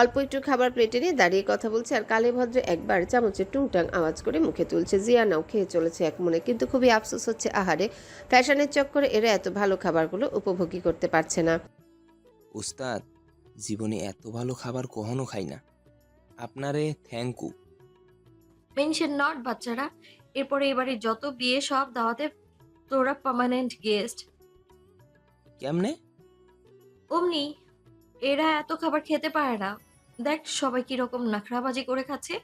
অল্প একটু খাবার প্লেটে নিয়ে দাঁড়িয়ে কথা বলছে, আর কালে ভদ্রে একবার চামচের টুংটাং আওয়াজ করে মুখে তুলছে। জিয়ানাও খেয়ে চলেছে এক মনে, কিন্তু খুবই আফসোস হচ্ছে আহারে, ফ্যাশনের চক্করে এরা এত ভালো খাবারগুলো উপভোগী করতে পারছে না। উস্তাদ, জীবনে এত ভালো খাবার কখনো খাই না। আপনারে থ্যাংক ইউ। মেনশন নট বাচ্চারা। এরপরে এবারে যত বিয়ে সব দাওয়াতে তোরা পার্মানেন্ট গেস্ট। কেমনে? অমনি, এরা এত খাবার খেতে পারে না। দেখ সবাই কিরকম নাখরাবাজি করে খাচ্ছে।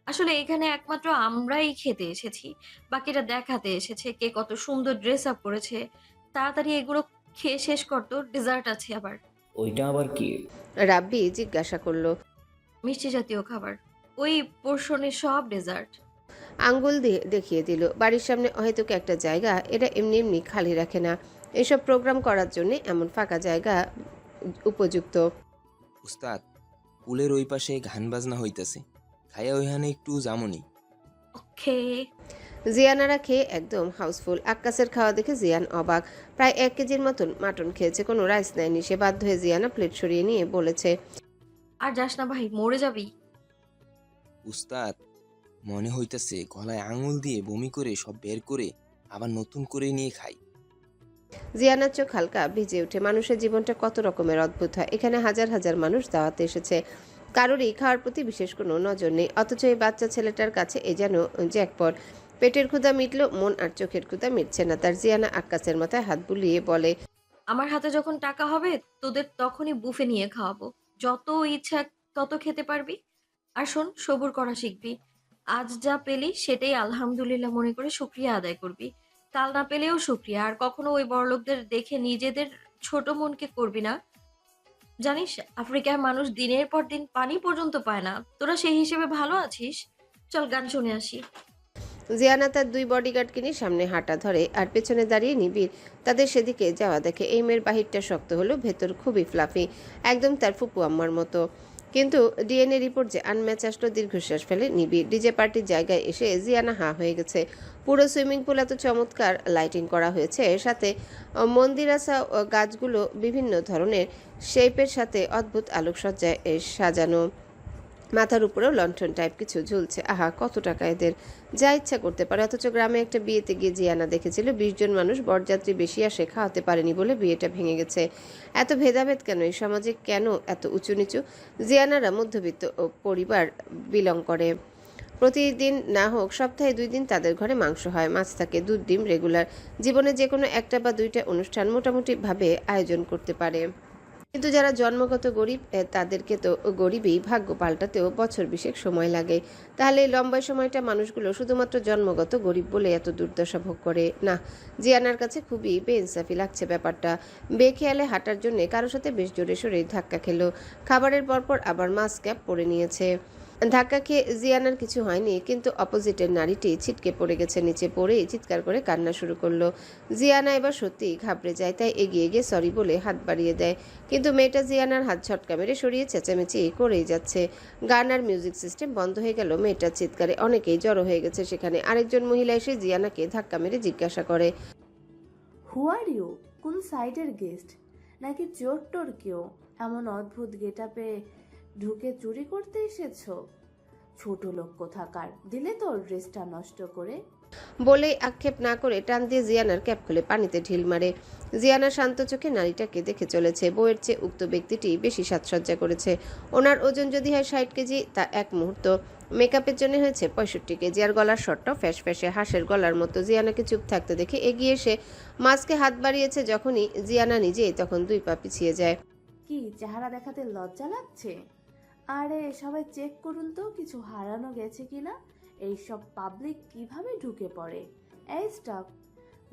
আসলে এখানে একমাত্র আমরাই খেতে এসেছি, বাকিরা দেখাতে এসেছে কে কত সুন্দর ড্রেস আপ করেছে। তাড়াতাড়ি এগুলো খেয়ে শেষ করতো, ডেজার্ট আছে আবার। ওইটা আবার কি? রাব্বি জিজ্ঞাসা করলো। মিষ্টি জাতীয় খাবার, ওই পোর্শনের সব ডেজার্ট। আঙ্গুল দিয়ে দেখিয়ে দিল। বাড়ির সামনে অহেতুক একটা জায়গা এরা এমনি এমনি খালি রাখে না। এসব প্রোগ্রাম করার জন্য এমন ফাঁকা জায়গা উপযুক্ত। উস্তাদ, পুলের ওই পাশে গান বাজনা হইতাছে, খাইয়া ওইখানে একটু জামনি। ওকে। জিয়ানারা খেয়ে একদম হাউসফুল। আক্কাসের খাওয়া দেখে জিয়ান অবাক। প্রায় 1 কেজির মতন মাটন খেয়েছে, কোনো রাইস নেয়নি সে। বাধ্য হয়ে জিয়ানা প্লেট সরিয়ে নিয়ে বলেছে, আর যাস না ভাই, মরে যাবি। উস্তাদ, মনে হইতাছে গলায় আঙুল দিয়ে বমি করে সব বের করে আবার নতুন করে নিয়ে খাই। জিয়ানার চোখ হালকা ভিজে ওঠে। মানুষের জীবনটা কত রকমের অদ্ভুত হয়। এখানে হাজার হাজার মানুষ দাওয়াতে এসেছে, কারোরই খাওয়ার প্রতি বিশেষ কোনো নজর নেই, অথচ এই বাচ্চা ছেলেটার কাছে এ যেন জ্যাকপট। পেটের ক্ষুধা মিটলো, মন আর চোখের ক্ষুধা মিটছে না তার। জিয়ানা আক্কাসের মাথায় হাত বুলিয়ে বলে, আমার হাতে যখন টাকা হবে তোদের তখনই বুফে নিয়ে খাওয়াবো, যত ইচ্ছা তত খেতে পারবি। আর শোন, সবুর করা শিখবি। আজ যা পেলি সেটাই আলহামদুলিল্লাহ মনে করে শুকরিয়া আদায় করবি। কাল না পেলেও শুকরিয়া। আর কখনো ওই বড়লোকদের দেখে নিজেদের ছোট মনকে করবি না। জানিস আফ্রিকার মানুষ দিনের পর দিন পানি পর্যন্ত পায় না, তোরা সেই হিসেবে ভালো আছিস। চল গান শুনে আসি। জিয়ানা তার 2 বডিগার্ডকে নিয়ে সামনে হাঁটা ধরে, আর পেছনে দাঁড়িয়ে নিবিড় তাদের সেদিকে যাওয়া দেখে। এই মেয়ের বাহিরটা শক্ত হলো, ভেতর খুবই ফ্লাফি, একদম তার ফুপু আম্মার মতো। কিন্তু ডিএনএ রিপোর্ট যে আনম্যাচ আসলো। দীর্ঘশ্বাস ফেলে নিবিড়। ডিজে পার্টির জায়গায় এসে জিয়ানা হা হয়ে গেছে। পুরো সুইমিং পুল এত চমৎকার লাইটিং করা হয়েছে, এর সাথে মন্দিরাসা গাছগুলো বিভিন্ন ধরনের শেপের সাথে অদ্ভুত আলোকসজ্জায় সাজানো। মাথার উপরেও লণ্ঠন টাইপ কিছু ঝুলছে। আহা, কত টাকা এদের, যা ইচ্ছা করতে পারে। অথচ গ্রামে একটা বিয়েতে গিয়ে জিয়ানা দেখেছিল 20 জন মানুষ, বরযাত্রী বেশি আসে, খাওয়াতে পারেনি বলে বিয়েটা ভেঙে গেছে। এত ভেদাভেদ কেন এই সমাজে? কেন এত উঁচু নিচু? জিয়ানারা মধ্যবিত্ত পরিবার বিলং করে। প্রতিদিন না হোক সপ্তাহে 2 দিন তাদের ঘরে মাংস হয়, মাছ থাকে, দুধ ডিম রেগুলার। জীবনে যে কোনো একটা বা 2টা অনুষ্ঠান মোটামুটিভাবে আয়োজন করতে পারে। কিন্তু যারা জন্মগত গরিব তাদেরকে তো গরিবই, ভাগ্য পাল্টাতেও বছর 20 সময় লাগে। তাহলে এই লম্বা সময়টা মানুষগুলো শুধুমাত্র জন্মগত গরিব বলে এত দুর্দশা ভোগ করে না? জিয়ানার কাছে খুবই বেইনসাফি লাগছে ব্যাপারটা। বেখেয়ালে হাঁটার জন্য কারোর সাথে বেশ জোরে সোরে ধাক্কা খেলো। খাবারের পরপর আবার মাস্ক ক্যাপ পরে নিয়েছে। ধাক্কা খেয়ে জিয়ানার কিছু হয়নি, কিন্তু অপোজিটের নারীটি ছিটকে পড়ে গেছে। নিচে পড়েই চিৎকার করে কান্না শুরু করলো। জিয়ানা এবার সত্যিই ঘাবড়ে যায়, তাই এগিয়ে গিয়ে সরি বলে হাত বাড়িয়ে দেয়। কিন্তু মেয়েটা জিয়ানার হাত ঝটকা মেরে সরিয়ে চেঁচামেচি করেই যাচ্ছে। গান আর মিউজিক সিস্টেম বন্ধ হয়ে গেল মেয়েটার চিৎকারে। অনেকেই জড়ো হয়ে গেছে সেখানে। আরেকজন মহিলা এসে জিয়ানাকে ধাক্কা মেরে জিজ্ঞাসা করে, হু আর ইউ? কোন সাইডের গেস্ট নাকি চোর টোর কেউ? এমন অদ্ভুত গেটআপে ঢুকে চুরি করতে এসেছো? ছোট লোক কোথাকার, দিলে তোর ড্রেসটা নষ্ট করে। বলেই আক্ষেপ না করে টান দিয়ে জিয়ানার ক্যাপ খুলে পানিতে ঢিল মারে। জিয়ানা শান্ত চোখে নারীটাকে দেখে চলেছে। বউয়ের চেয়ে উক্ত ব্যক্তিটি বেশি সাজসজ্জা করেছে। ওনার ওজন যদি হয় 60 কেজি, তা এক মুহূর্ত। মেকআপের জন্য হয়েছে 65 কেজি। আর গলার শটটাও ফ্যাস ফ্যাসে, হাঁসের গলার মতো। জিয়ানাকে চুপ থাকতে দেখে এগিয়ে এসে মাস্কে হাত বাড়িয়েছে যখনই জিয়ানা নিজেই, তখন 2 পা পিছিয়ে যায়। কি চেহারা দেখাতে লজ্জা লাগছে? আরে সবাই চেক করুন তো কিছু হারানো গেছে কিনা। এইসব পাবলিক কিভাবে ঢুকে পড়ে? এই স্টাফ,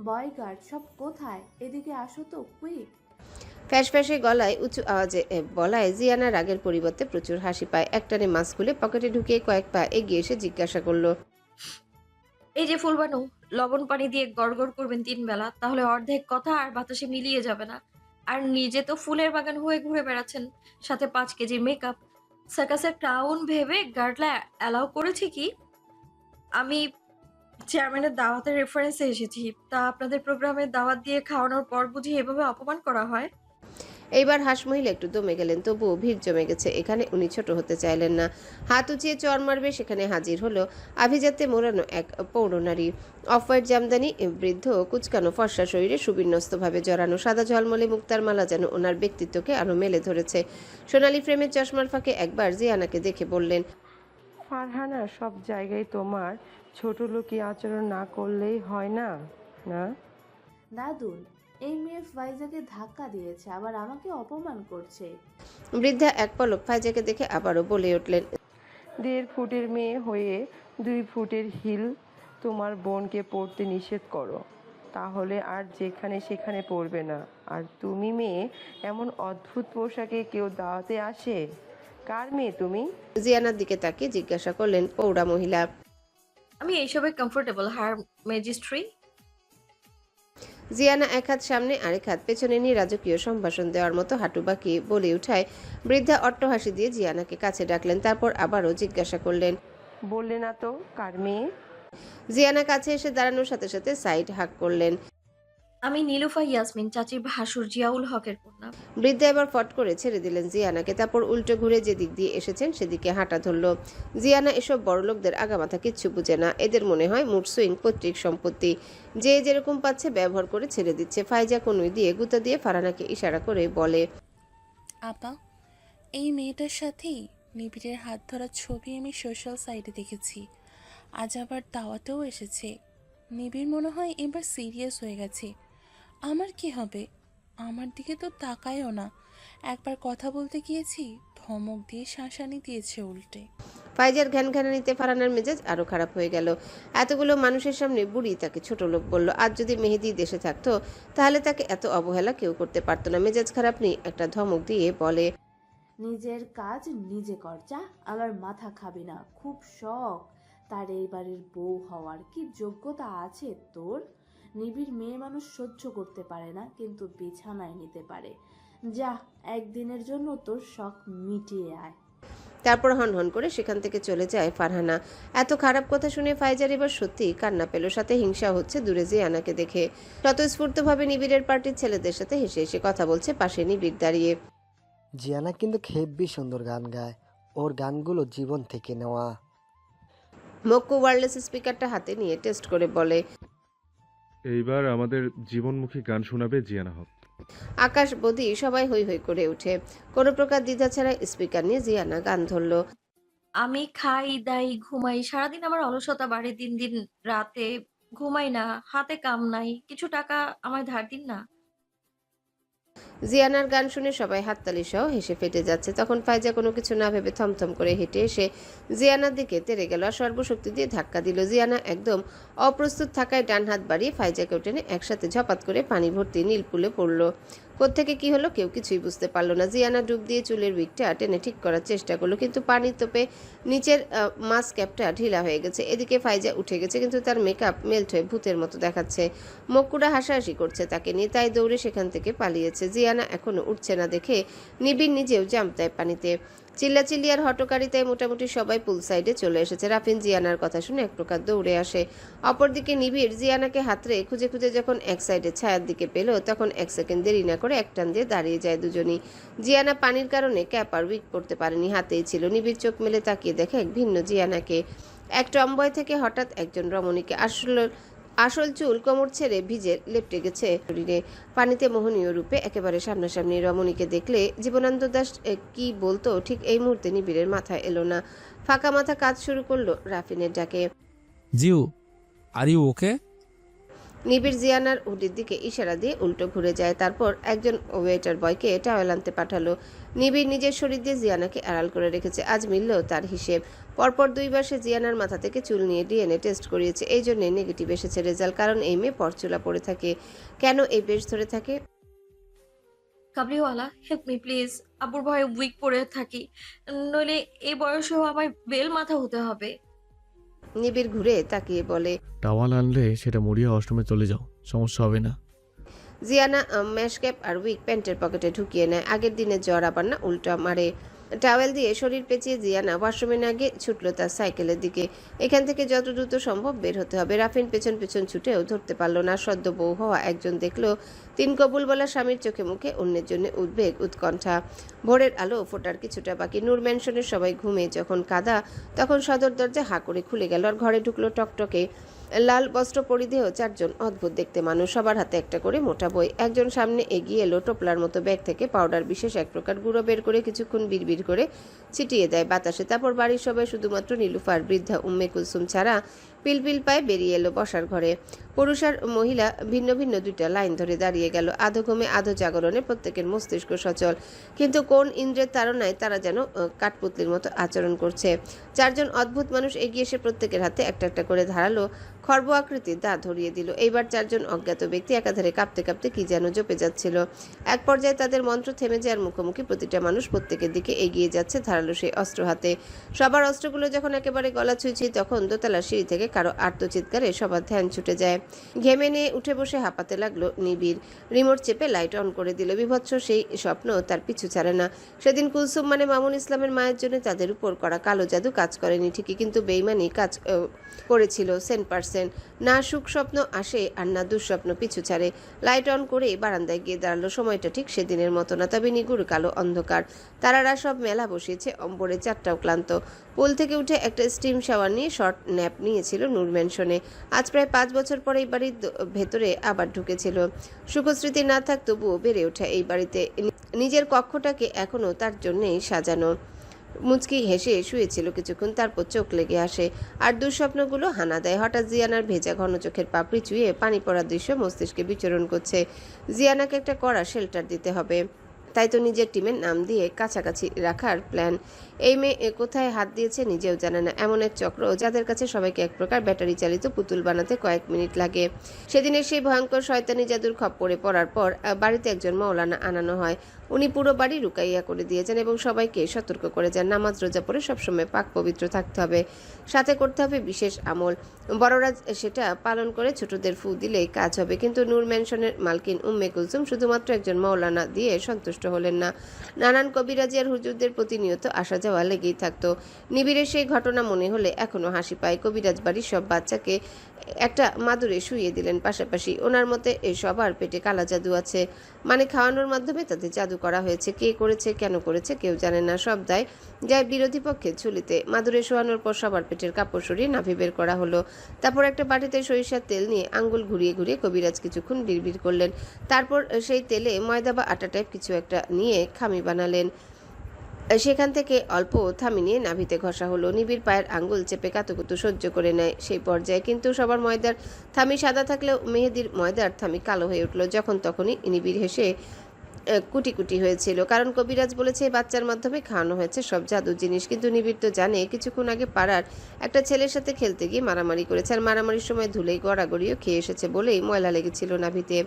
বয়গার্ড সব কোথায়? এদিকে আসো তো কুইক। ফ্যাসফ্যাসে গলায় উঁচু আওয়াজে বলায় জিয়ানা রাগের পরিবর্তে প্রচুর হাসি পায়। একটানে মাস্ক খুলে পকেটে ঢুকিয়ে কয়েক পা এগিয়ে এসে জিজ্ঞাসা করলো, এই যে ফুলবানু, লবণ পানি দিয়ে গড়গড় করবেন 3 বেলা, তাহলে অর্ধেক কথা আর বাতাসে মিলিয়ে যাবে না। আর নিজে তো ফুলের বাগান হয়ে ঘুরে বেড়াচ্ছেন, সাথে 5 কেজির মেকআপ। সার্কাসের ক্রাউন ভেবে গার্ডলা অ্যালাউ করেছে কি? আমি চেয়ারম্যানের দাওয়াতের রেফারেন্সে এসেছি, তা আপনাদের প্রোগ্রামে দাওয়াত দিয়ে খাওয়ানোর পর বুঝি এভাবে অপমান করা হয়? এইবার হাঁস মহিলা একটু দমে গেলেন, তবুও ভিড় জমে গেছে। এখানে উনি ছোট হতে চাইলেন না। হাত উঁচিয়ে চর মারবে সেখানে হাজির হলো আভিজাত্যে মোড়ানো এক পৌরনারী। অফ হোয়াইট জামদানি, বৃদ্ধ কুচকানো ফর্সা শরীরে সুবিন্যস্তভাবে জড়ানো সাদা ঝলমলে মুক্তার মালা যেন ওনার ব্যক্তিত্বকে আরো মেলে ধরেছে। সোনালী ফ্রেমের চশমার ফাঁকে একবার জিয়ানাকে দেখে বললেন, ফারহানা, সব জায়গায় তোমার ছোট লোকি আচরণ না করলেই হয় না। না দাদুন, এই মেয়ে ফাইজাকে ধাক্কা দিয়েছে, আবার আমাকে অপমান করছে। বৃদ্ধা এক পলক ফাইজাকে দেখে আবারও বলে উঠলেন, 1.5 ফুটের মেয়ে হয়ে 2 ফুটের হিল তোমার বোনকে পরতে নিষেধ করো, তাহলে আর যেখানে সেখানে পরবে না। আর তুমি মেয়ে, এমন অদ্ভুত পোশাকে কেউ দাওয়াতে আসে? কার মেয়ে তুমি? জিয়ানার দিকে তাকিয়ে জিজ্ঞাসা করলেন পৌরা মহিলা। আমি এইসবে কমফোর্টেবল, হার ম্যাজিস্ট্রি। জিয়ানা এক হাত সামনে আরেক হাত পেছনে নিয়ে রাজকীয় সম্ভাষণ দেওয়ার মতো হাঁটু বাঁকিয়ে বলে উঠায়। বৃদ্ধা অট্টহাসি দিয়ে জিয়ানাকে কাছে ডাকলেন, তারপর আবারও জিজ্ঞাসা করলেন, বললে না তো কার মেয়ে? জিয়ানা কাছে এসে দাঁড়ানোর সাথে সাথে সাইড হাঁক করলেন। আমি নীলুফা ইয়াসমিন, চাচির ভাসুর জিয়াউল হকের কন্যা। বৃদ্ধা এবার ফট করে ছেড়ে দিলেন জিয়ানাকে, তারপর উল্টো ঘুরে যে দিক দিয়ে এসেছেন সেদিকে হাঁটা ধরল। জিয়ানা এসব বড়লোকদের আগামাথা কিচ্ছু বুঝে না। এদের মনে হয় মুড সুইং পৈতৃক সম্পত্তি, যে যেরকম পাচ্ছে ব্যবহার করে ছেড়ে দিচ্ছে। ফাইজা কনুই দিয়ে গুতা দিয়ে ফারহানাকে ইশারা করে বলে, আপা, এই মেয়েটার সাথেই নিবিড়ের হাত ধরার ছবি আমি সোশ্যাল সাইটে দেখেছি, আজ আবার দাওয়াতেও এসেছে। নিবিড় মনে হয় এবার সিরিয়াস হয়ে গেছে। আমার কি হবে? আমার দিকে তো তাকায়ও না। একবার কথা বলতে গিয়েছি, ধমক দিয়ে শাঁসানি দিয়েছে উল্টে। ফাইজার ঘ্যানঘ্যানানিতে ফারহানার মেজাজ আরো খারাপ হয়ে গেল। এতগুলো মানুষের সামনে বুড়ি তাকে ছোট লোক বলল। আজ যদি মেহেদি দেশে থাকতো তাহলে তাকে এত অবহেলা কেউ করতে পারতো না। মেজাজ খারাপ নেই একটা ধমক দিয়ে বলে, নিজের কাজ নিজে কর যা, আমার মাথা খাবি না। খুব শখ তার এই বাড়ির বউ হওয়ার, কি যোগ্যতা আছে তোর? নিবিড় মেয়ে মানুষ সহ্য করতে পারে না, কিন্তু বিছানায় নিতে পারে। যা, একদিনের জন্য তোর শখ মিটিয়ে আয়। তারপর হনহন করে সেখান থেকে চলে যায় ফারহানা। এত খারাপ কথা শুনে ফাইজার এবার সত্যি কান্না পেল, সাথে হিংসা হচ্ছে দূরে জিয়ানাকে দেখে। স্বতঃস্ফূর্তভাবে নিবিড়ের পার্টির ছেলেদের সাথে হেসে হেসে কথা বলছে পাশে নিবিড় দাঁড়িয়ে। জিয়ানা কিন্তু হেব্বি সুন্দর গান গায়, ওর গানগুলো জীবন থেকে নেওয়া। মক্কু ওয়্যারলেস স্পিকারটা হাতে নিয়ে টেস্ট করে বলে, এইবার আমাদের জীবনমুখী গান শোনাবে জিয়ানা হক। আকাশ বদি সবাই হই হই করে উঠে। কোনো প্রকার দ্বিধা ছাড়া স্পিকার নিয়ে জিয়ানা গান ধরল। আমি খাই দাই ঘুমাই, সারাদিন আমার অলসতা বাড়ে, দিন দিন রাতে ঘুমাই না, হাতে কাম নাই, কিছু টাকা আমায় ধার দিন না। জিয়ানার গান শুনে সবাই হাততালি সহ হেসে ফেটে যাচ্ছে। তখন ফাইজা কোনো কিছু না ভেবে থমথম করে হেঁটে এসে জিয়ানার দিকে তেড়ে গেল আর সর্বশক্তি দিয়ে ধাক্কা দিল। জিয়ানা একদম অপ্রস্তুত থাকায় ডান হাত বাড়িয়ে ফাইজাকেও টেনে একসাথে ঝপাত করে পানি ভর্তি নীলপুলে পড়ল। কোত্থেকে কি হলো কেউ কিছুই বুঝতে পারলো না। জিয়ানা ডুব দিয়ে চুলের উইকটা টেনে ঠিক করার চেষ্টা করলো, কিন্তু পানির তোপে নিচের মাস ক্যাপটা ঢিলা হয়ে গেছে। এদিকে ফাইজা উঠে গেছে, কিন্তু তার মেকআপ মেল্ট হয়ে ভূতের মতো দেখাচ্ছে। মক্কুরা হাসাহাসি করছে তাকে নিয়ে, তাই দৌড়ে সেখান থেকে পালিয়েছে। জিয়ানা এখনো উঠছে না দেখে নিবিড় নিজেও জাম্প দেয় পানিতে। চিল্লাচিল্লি আর হটকারিতায় মোটামুটি সবাই পুল সাইডে চলে এসেছে। রাফিন জিয়ানার কথা শুনে এক প্রকার দৌড়ে আসে। অপরদিকে নিবিড় জিয়ানাকে হাতড়ে খুঁজে খুঁজে যখন এক সাইডে ছায়ার দিকে পেল, তখন 1 সেকেন্ড দেরি না করে এক টান দিয়ে দাঁড়িয়ে যায় দুজনই। জিয়ানা পানির কারণে ক্যাপ আর উইক পড়তে পারেনি, হাতেই ছিল। নিবিড় চোখ মেলে তাকিয়ে দেখে এক ভিন্ন জিয়ানাকে। এক টম্বয় থেকে হঠাৎ একজন রমণীকে। আসল চুল কোমর ছেড়ে ভিজে লেপটে গেছে শরীরে। পানিতে মোহনীয় রূপে একেবারে সামনাসামনি রমণীকে দেখলে জীবনানন্দ দাস কি বলতো ঠিক এই মুহূর্তে নিবিড়ের মাথায় এলো না। ফাঁকা মাথা কাজ শুরু করলো রাফিনের ডাকে। জিউ, আর ইউ ওকে? নিবিড় জিয়ানার হুডির দিকে ইশারা দিয়ে উল্টো ঘুরে যায়। তারপর একজন ওয়েটার বয়কে টাওয়েল আনতে পাঠালো। নিবিড় নিজের শরীর দিয়ে জিয়ানাকে আড়াল করে রেখেছে। আজ মিলল তার হিসেব। পরপর 2 বার সে জিয়ানার মাথা থেকে চুল নিয়ে ডিএনএ টেস্ট করিয়েছে। এই জন্য নেগেটিভ এসেছে রেজাল্ট। কারণ এই মেয়ে পরচুলা পড়ে থাকে। কেন এই বেশ ধরে থাকে? কাবলিওয়ালা, হেল্প মি প্লিজ। আব্বুর ভয়ে উইক পড়ে থাকি, নইলে এই বয়সেও আমায় বেল মাথা হতে হবে। নিবিড় ঘুরে তাকিয়ে বলে, টাওয়াল আনলে সেটা মুড়িয়ে ওয়াশরুমে চলে যাও, সমস্যা হবে না। জিয়ানা ম্যাশক্যাপ আর উইক প্যান্টের পকেটে ঢুকিয়ে নেয়। আগের দিনে জ্বর আবার না উল্টা মারে। টাওয়েল দিয়ে শরীর পেঁচিয়ে জিয়ানা ওয়াশরুমে না গিয়ে ছুটল তার সাইকেলের দিকে। এখান থেকে যত দ্রুত সম্ভব বের হতে হবে। রাফিন পেছন পেছন ছুটেও ধরতে পারল না। সদ্য বউ হওয়া একজন দেখলো 3 কবুল বলা স্বামীর চোখে মুখে অন্যের জন্য উদ্বেগ উৎকণ্ঠা। ভোরের আলো ফোটার কিছুটা বাকি। নূর ম্যানশনের সবাই ঘুমে যখন কাদা, তখন সদর দরজা হাঁ করে খুলে গেল আর ঘরে ঢুকলো টকটকে লাল বস্ত্র পরিধেয় 4 জন অদ্ভুত দেখতে মানুষ। সবার হাতে একটা করে মোটা বই। একজন সামনে এগিয়ে এলো, টোপলার মতো ব্যাগ থেকে পাউডার বিশেষ এক প্রকার গুঁড়ো বের করে কিছুক্ষণ বিড়বিড় করে ছিটিয়ে দেয় বাতাসে। তারপর বাড়ির সবাই শুধুমাত্র নীলুফার, বৃদ্ধা উম্মে কুলসুম ছাড়া পিলপিল পায়ে বেরিয়ে এলো বসার ঘরে। পুরুষ আর মহিলা ভিন্ন ভিন্ন 2টা লাইন ধরে দাঁড়িয়ে গেল। আধো ঘুমে আধো জাগরণে প্রত্যেকের মস্তিষ্ক সচল, কিন্তু কোন ইন্দ্রের তাড়নায় তারা যেন কাঠপুতলির মতো আচরণ করছে। 4 জন অদ্ভুত মানুষ এগিয়ে এসে প্রত্যেকের হাতে একটা একটা করে ধারালো খর্ব আকৃতির দা ধরিয়ে দিল। এইবার 4 জন অজ্ঞাত ব্যক্তি একাধারে কাঁপতে কাঁপতে কি যেন জপে যাচ্ছিল। এক পর্যায়ে তাদের মন্ত্র থেমে যাওয়ার মুখোমুখি প্রতিটা মানুষ প্রত্যেকের দিকে এগিয়ে যাচ্ছে ধারালো সেই অস্ত্র হাতে। সবার অস্ত্রগুলো যখন একেবারে গলা ছুঁইছি, তখন দোতলার সিঁড়ি থেকে কারো আর্তচিৎকারে সবার ধ্যান ছুটে যায়। ঘেমে নিয়ে উঠে বসে হাঁপাতে লাগলো নিবিড়। রিমোট চেপে লাইট অন করে দিল। বিভৎস সেই স্বপ্ন তার পিছু ছাড়ে না। সেদিন কুলসুম মানে মামুন ইসলামের মায়ের জন্য তাদের উপর করা কালো জাদু কাজ করেনি ঠিকই, কিন্তু বেইমানি কাজ করেছিল 100%। না সুখ স্বপ্ন আসে আর না দুঃস্বপ্ন পিছু ছাড়ে। লাইট অন করে বারান্দায় গিয়ে দাঁড়ালো। সময়টা ঠিক সেদিনের মতো না, তবে নিগুড় কালো অন্ধকার। তারারা সব মেলা বসিয়েছে অম্বরে। 4টাও ক্লান্ত। পুল থেকে উঠে একটা স্টিম শাওয়ার নিয়ে শর্ট ন্যাপ নিয়েছিল নূর ম্যানশনে। আজ প্রায় 5 বছর পরে এই বাড়ির ভেতরে আবার ঢুকেছিল। সুখস্মৃতি না থাক তবুও বেড়ে ওঠা এই বাড়িতে। নিজের কক্ষটাকে এখনো তার জন্যেই সাজানো। মুচকি হেসে শুয়েছিল কিছুক্ষণ, তারপর চোখ লেগে আসে আর দুঃস্বপ্নগুলো হানা দেয়। হঠাৎ জিয়ানার ভেজা ঘন চোখের পাপড়ি চুয়ে পানি পড়ার দৃশ্য মস্তিষ্কে বিচরণ করছে। জিয়ানাকে একটা কড়া শেল্টার দিতে হবে, তাই তো নিজের টিমের নাম দিয়ে কাছাকাছি রাখার প্ল্যান। এই মেয়ে কোথায় হাত দিয়েছে নিজেও জানে না। এমন এক চক্র যাদের কাছে সবাইকে এক প্রকার ব্যাটারি চালিত পুতুল বানাতে কয়েক মিনিট লাগে। সেদিনের সেই ভয়ঙ্কর শয়তানি জাদুর খপ্পরে পড়ার পর বাড়িতে একজন মাওলানা আনানো হয়। উনি পুরো বাড়ি রুকাইয়া করে দিয়েছেন এবং সবাইকে সতর্ক করে যান নামাজ রোজা পড়ে সবসময় পাক পবিত্র থাকতে হবে, সাথে করতে হবে বিশেষ আমল। বড়রা সেটা পালন করে ছোটদের ফু দিলেই কাজ হবে। কিন্তু নূর ম্যানশনের মালকিন উম্মে কুলসুম শুধুমাত্র একজন মাওলানা দিয়ে সন্তুষ্ট হলেন না। নানান কবিরাজি আর হুজুরদের প্রতিনিয়ত আসা যাওয়া লেগেই থাকতো। নিবিড়ের সেই ঘটনা মনে হলে এখনো হাসি পায়। কবিরাজ বাড়ির সব বাচ্চাকে একটা মাদুরে শুইয়ে দিলেন পাশাপাশি। ওনার মতে সবার পেটে কালা জাদু আছে, মানে খাওয়ানোর মাধ্যমে তাদের জাদু করা হয়েছে। কে করেছে, কেন করেছে কেউ জানে না। সব দায় যায় বিরোধী পক্ষের ঝুলিতে। মাদুরে শোয়ানোর পর সবার পেটের কাপড় সরিয়ে নাভি বের করা হলো। তারপর একটা বাটিতে সরিষার তেল নিয়ে আঙ্গুল ঘুরিয়ে ঘুরিয়ে কবিরাজ কিছুক্ষণ বিড়বিড় করলেন। তারপর সেই তেলে ময়দা বা আটা টাইপ কিছু একটা নিয়ে খামি বানালেন। সেখান থেকে অল্প থামি নিয়ে নাভিতে ঘষা হলো। নিবিড় পায়ের আঙ্গুল চেপে কাতুকুতু সহ্য করে নেয় সেই পর্যায়ে। কিন্তু সবার ময়দার থামি সাদা থাকলেও মেহেদির ময়দার থামি কালো হয়ে উঠল। যখন তখনই নিবিড় হেসে কুটি কুটি হয়েছিল, কারণ কবিরাজ বলেছে বাচ্চার মাধ্যমে খাওয়ানো হয়েছে সব জাদু জিনিস। কিন্তু নিবিড় তো জানে কিছুক্ষণ আগে পাড়ার একটা ছেলের সাথে খেলতে গিয়ে মারামারি করেছে, আর মারামারির সময় ধুলেই গড়াগড়িও খেয়ে এসেছে বলেই ময়লা লেগেছিল নাভিতে।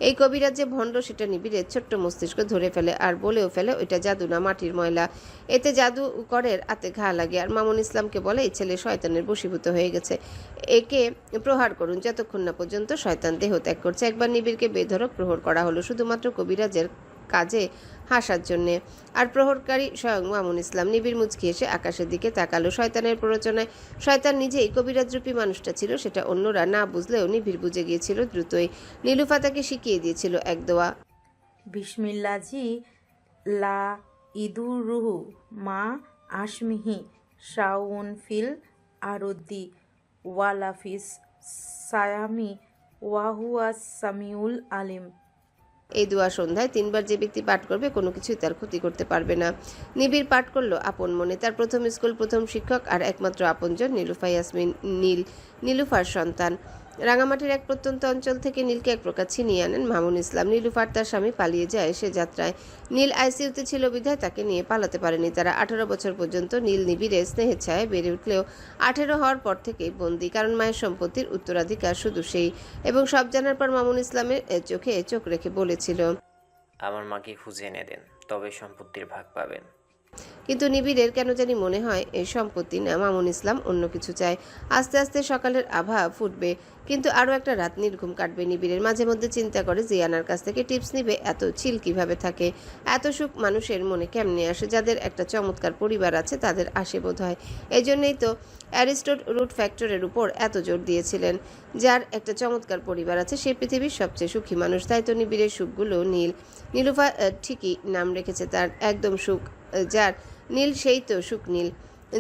এই কবিরাজ যে ভণ্ড সেটা নিবিড়ের ছোট্ট মস্তিষ্ক ধরে ফেলে আর বলেও ফেলে ওইটা জাদু না, মাটির ময়লা। এতে জাদু করের হাতে ঘা লাগে। আর মামুন ইসলামকে বলে এই ছেলে শয়তানের বশীভূত হয়ে গেছে, একে প্রহার করুন যতক্ষণ না পর্যন্ত শয়তান দেহ ত্যাগ করছে। একবার নিবিড়কে বেধড়ক প্রহর করা হলো শুধুমাত্র কবিরাজের কাজে হাসার জন্যে, আর প্রহরকারী স্বয়ং মামুন ইসলাম। নিবিড় মুচকি এসে আকাশের দিকে তাকালো। শয়তানের প্ররোচনায় শয়তান নিজেই কবিরাজরূপী মানুষটা ছিল, সেটা অন্যরা না বুঝলেও নিবিড় বুঝে গিয়েছিল দ্রুতই। নীলুফা তাকে শিখিয়ে দিয়েছিল এক দোয়া, বিসমিল্লাজি লা ইদুরুহু মা আশমিহি শাউন ফিল আরুদ্দি ওয়ালাফিস সায়ামি ওয়াহুয়া সামিউল আলিম। এই দোয়া সন্ধ্যায় 3 বার যে ব্যক্তি পাঠ করবে কোনো কিছুই তার ক্ষতি করতে পারবে না। নিবিড় পাঠ করলো আপন মনে। তার প্রথম স্কুল, প্রথম শিক্ষক আর একমাত্র আপনজন নীলুফা ইয়াসমিন নীলুফার সন্তান। রাঙামাটির এক প্রত্যন্ত অঞ্চল থেকে নীলকে এক প্রকার ছিনিয়ে আনেন মামুন ইসলাম। নীলুফার তার স্বামী পালিয়ে যায় সে যাত্রায়। নীল আইসিইউতে ছিল বিধায় তাকে নিয়ে পালাতে পারেনি তারা। 18 বছর পর্যন্ত নীল নিবিড়ে স্নেহের ছায়ায় বেড়ে উঠলেও 18 হওয়ার পর থেকেই বন্দী, কারণ মায়ের সম্পত্তির উত্তরাধিকার শুধু সেই। এবং সব জানার পর মামুন ইসলামের চোখে চোখ রেখে বলেছিল, আমার মাকে খুঁজে এনে দেন, তবে সম্পত্তির ভাগ পাবেন। কিন্তু নিবিড়ের কেন জানি মনে হয় এই সম্পত্তি না, মামুন ইসলাম অন্য কিছু চায়। আস্তে আস্তে সকালের আভা ফুটবে, কিন্তু আরও একটা রাত নির্ঘুম কাটবে নিবিড়ের। মাঝে মধ্যে চিন্তা করে জিয়ানার কাছ থেকে টিপস নিবে, এত চিল কিভাবে থাকে, এত সুখ মানুষের মনে কেমনে আসে। যাদের একটা চমৎকার পরিবার আছে তাদের আসে বোধ হয়। এই জন্যই তো অ্যারিস্টোট রুট ফ্যাক্টরের উপর এত জোর দিয়েছিলেন, যার একটা চমৎকার পরিবার আছে সে পৃথিবীর সবচেয়ে সুখী মানুষ। তাই তো নিবিড়ের সুখগুলো নীল। নীলুফা ঠিকই নাম রেখেছে তার, একদম সুখ যার নীল সেই তো সুখ নীল।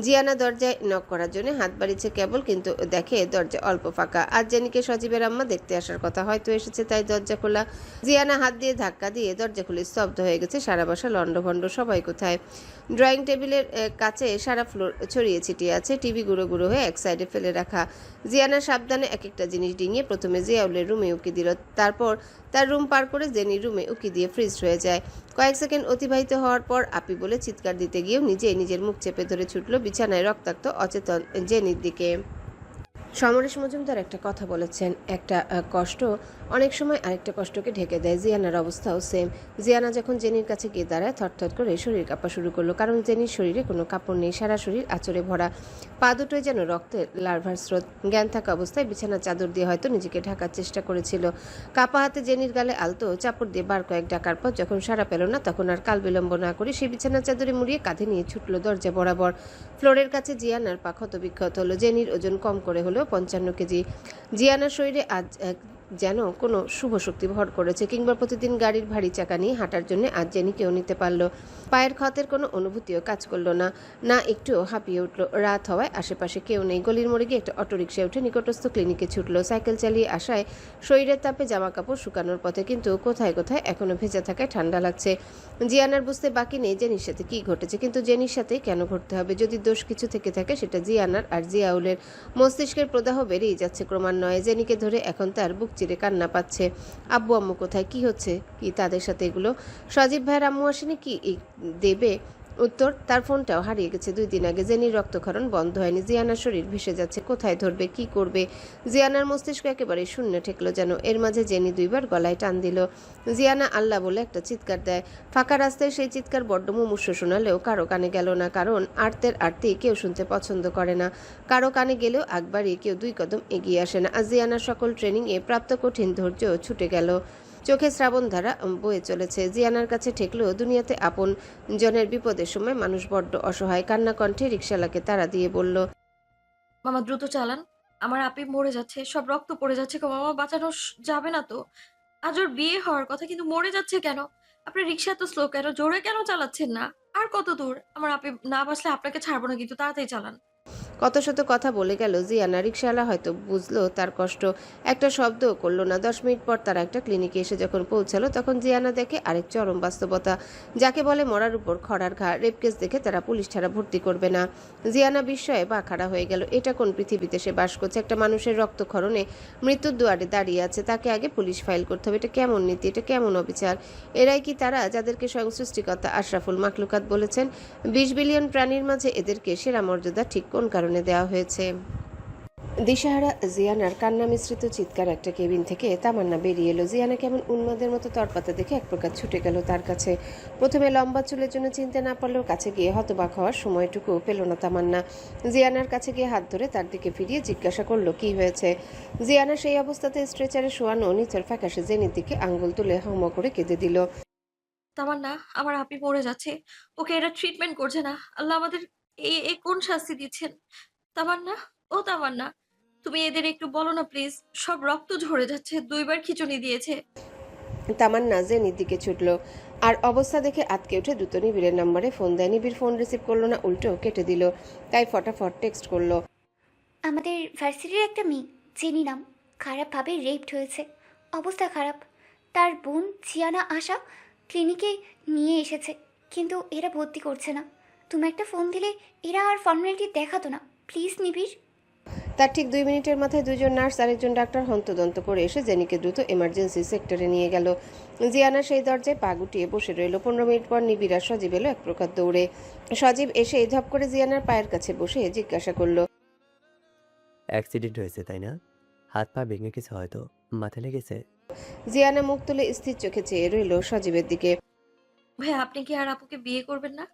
জিয়ানা দরজায় নক করার জন্য হাত বাড়িয়েছে কেবল, কিন্তু দেখে দরজা অল্প ফাঁকা। আজ জেনিকে সজীবের আম্মা দেখতে আসার কথা, হয়তো এসেছে তাই দরজা খোলা। জিয়ানা হাত দিয়ে ধাক্কা দিয়ে দরজা খুলে স্তব্ধ হয়ে গেছে। সারা বাসা লন্ডভন্ড, সবাই কোথায়? ড্রয়িং টেবিলের কাছে সারা ফ্লোর ছড়িয়ে ছিটিয়ে আছে, টিভি গুঁড়ো গুঁড়ো হয়ে এক সাইডে ফেলে রাখা। জিয়ানা সাবধানে এক একটা জিনিস ডিঙিয়ে প্রথমে জিয়াউলের রুমে উকি দিল, তারপর তার রুম পার করে জেনির রুমে উকি দিয়ে ফ্রিজ হয়ে যায়। কয়েক সেকেন্ড অতিবাহিত হওয়ার পর আপি বলে চিৎকার দিতে গিয়েও নিজেই নিজের মুখ চেপে ধরে ছুটল বিছানায় রক্তাক্ত অচেতন জেনির দিকে। সমরেশ মজুমদার একটা কথা বলেছেন, একটা কষ্ট অনেক সময় আরেকটা কষ্টকে ঢেকে দেয়। জিয়ানার অবস্থাও সেম। জিয়ানা যখন জেনির কাছে গিয়ে দাঁড়ায় থরথর করে শরীর কাঁপা শুরু করলো, কারণ জেনির শরীরে কোনো কাপড় নেই, সারা শরীর আঁচড়ে ভরা, পা দুটোয় যেন রক্তের লার্ভার স্রোত। জ্ঞান থাকা অবস্থায় বিছানার চাদর দিয়ে হয়তো নিজেকে ঢাকার চেষ্টা করেছিল। কাপা হাতে জেনির গালে আলতো চাপড় দিয়ে বার কয়েক ডাকার পর যখন সারা পেল না, তখন আর কাল বিলম্ব না করে সেই বিছানার চাদরে মুড়িয়ে কাঁধে নিয়ে ছুটল দরজা বরাবর। ফ্লোরের কাছে জিয়ানার পা ক্ষত বিক্ষত হলো। জেনির ওজন কম করে হলেও 55 কেজি। জিয়ানার শরীরে আজ যেন কোনো শুভ শক্তি ভর করেছে, কিংবা প্রতিদিন গাড়ির ভারী চাকা নিয়ে হাঁটার জন্য আজ জেনি কেউ নিতে পারল। পায়ের ক্ষতের কোনো অনুভূতিও কাজ করলো না, না একটুও হাঁপিয়ে উঠল। রাত হওয়ায় আশেপাশে কেউ নেই। গলির মোড়ে গিয়ে একটা অটোরিকশায় উঠে নিকটস্থ ক্লিনিকে ছুটল। সাইকেল চালিয়ে আসায় শরীরের তাপে জামা কাপড় শুকানোর পথে, কিন্তু কোথায় কোথায় এখনো ভেজা থাকায় ঠান্ডা লাগছে। জিয়ানার বুঝতে বাকি নেই জেনির সাথে কি ঘটেছে, কিন্তু জেনির সাথে কেন ঘটতে হবে? যদি দোষ কিছু থেকে থাকে সেটা জিয়ানার আর জিয়াউলের। মস্তিষ্কের প্রদাহ বেড়েই যাচ্ছে ক্রমান্বয়ে। জেনিকে ধরে এখন তার বুক চিরে কান্না পাচ্ছে। আব্বু আম্মু কোথায়, কি হচ্ছে কি তাদের সাথে এগুলো? সজীব ভাইয়ের আম্মু আসেনি কি দেবে উত্তর? তার ফোনটাও হারিয়ে গেছে 2 দিন আগে। জেনির রক্তক্ষরণ বন্ধ হয়নি। জিয়ানার শরীর ভেসে যাচ্ছে, কোথায় ধরবে, কি করবে? জিয়ানার মস্তিষ্ক একেবারে শূন্য ঠেকলো যেন। এর মাঝে জেনি 2বার গলায় টান দিল। জিয়ানা আল্লাহ বলে একটা চিৎকার দেয়। ফাঁকা রাস্তায় সেই চিৎকার বড্ড মুমূর্ষু শোনালেও কারো কানে গেল না, কারণ আর্তের আরতি কেউ শুনতে পছন্দ করে না। কারো কানে গেলেও আগ বাড়িয়ে কেউ 2 কদম এগিয়ে আসে না। আজ জিয়ানার সকল ট্রেনিংয়ে প্রাপ্ত কঠিন ধৈর্য ছুটে গেল। চোখে শ্রাবণধারা বয়ে চলেছে। জিয়ানার কাছে ঠেকলেও দুনিয়াতে আপন জনের বিপদের সময় মানুষ বড্ড অসহায়। কান্না কণ্ঠে রিকশালাকে তাড়া দিয়ে বলল, মামা দ্রুত চালান, আমার আপি মরে যাচ্ছে, সব রক্ত পড়ে যাচ্ছে গো মামা, বাঁচানো যাবে না তো? আজ ওর বিয়ে হওয়ার কথা, কিন্তু মরে যাচ্ছে কেন? আপনার রিক্সা এত স্লো কেন? জোরে কেন চালাচ্ছেন না? আর কত দূর? আমার আপি না বাঁচলে আপনাকে ছাড়বো না, কিন্তু তাড়াতাড়ি চালান। কত শত কথা বলে গেল জিয়ানা। রিকশাওয়ালা হয়তো বুঝলো তার কষ্ট, একটা শব্দও করলো না। 10 মিনিট পর তারা একটা ক্লিনিকে এসে যখন পৌঁছালো, তখন জিয়ানা দেখে আরেক চরম বাস্তবতা, যাকে বলে মরার উপর খড়ার ঘা। রেপ কেস দেখে তারা পুলিশ ছাড়া ভর্তি করবে না। জিয়ানা বিস্ময়ে বাখাড়া হয়ে গেল। এটা কোন পৃথিবীতে সে বাস করছে? একটা মানুষের রক্তক্ষরণে মৃত্যুর দুয়ারে দাঁড়িয়ে আছে, তাকে আগে পুলিশ ফাইল করতে হবে। এটা কেমন নীতি, এটা কেমন অবিচার? এরাই কি তারা যাদেরকে স্বয়ং সৃষ্টিকর্তা আশরাফুল মাখলুকাত বলেছেন 20 বিলিয়ন প্রাণীর মাঝে এদেরকে সেরা মর্যাদা ঠিক কোন কারণে দেওয়া হয়েছে? দিশাহারা জিয়ানার কান্না মিশ্রিত চিৎকার একটা কেবিন থেকে তামান্না বেরিয়ে এলো। জিয়ানা কেমন উন্মাদের মতো তরপাতে দেখে এক প্রকার ছুটে গেল তার কাছে। প্রথমে লম্বা চুলের জন্য চিনতে না পারলেও কাছে গিয়ে হতবাক হওয়ার সময়টুকু পেল না তামান্না। জিয়ানার কাছে গিয়ে হাত ধরে তার দিকে ফিরিয়ে জিজ্ঞাসা করলো কি হয়েছে। জিয়ানা সেই অবস্থাতে স্ট্রেচারে শোয়ানো নিথর ফ্যাকাশে জেনির দিকে আঙ্গুল তুলে হাউম করে কেঁদে দিল। তামান্না, আমার আপি মরে যাচ্ছে, ওকে এরা ট্রিটমেন্ট করছে না। আল্লাহ আমাদের এ কোন শাস্তি দিচ্ছেন? তামান্না, ও তামান্না, তুমি এদের একটু বলো না প্লিজ, সব রক্ত ঝরে যাচ্ছে, 2বার খিঁচুনি দিয়েছে। তামান্না জেনির দিকে ছুটল, আর অবস্থা দেখে আতকে উঠে দ্রুত নিবিড়ের নম্বরে ফোন দেয়। নিবিড় ফোন রিসিভ করলো না, উল্টো কেটে দিল। তাই ফটাফট টেক্সট করলো, আমাদের ভার্সিটির একটা মেয়ে জেনি নাম, খারাপভাবে রেপড হয়েছে, অবস্থা খারাপ। তার বোন জিয়ানা আশা ক্লিনিকে নিয়ে এসেছে, কিন্তু এরা ভর্তি করছে না। তুমি একটা ফোন দিলে এরা আর ফর্মালিটি দেখাতো না, প্লিজ নিবিড়। তার ঠিক 2 মিনিটের মাথায় দুজন নার্স আর একজন ডাক্তার হন্তদন্ত করে এসে জেনিকে দ্রুত এমার্জেন্সি সেক্টরে নিয়ে গেল। জিয়ানা সেই দরজায় পা গুটিয়ে বসে রইল। 15 মিনিট পর নিবিড় আর সজীব এলো এক প্রকার দৌড়ে। সজীব এসে ধপ করে জিয়ানার পায়ের কাছে বসে জিজ্ঞাসা করলো, অ্যাক্সিডেন্ট হয়েছে তাই না? হাত পা ভেঙে গেছে, হয়তো মাথা লেগেছে। জিয়ানা মুখ তুলে স্থির চোখে চেয়ে রইল সজীবের দিকে। ভাই আপনি কি আর আপুকে বিয়ে করবেন না?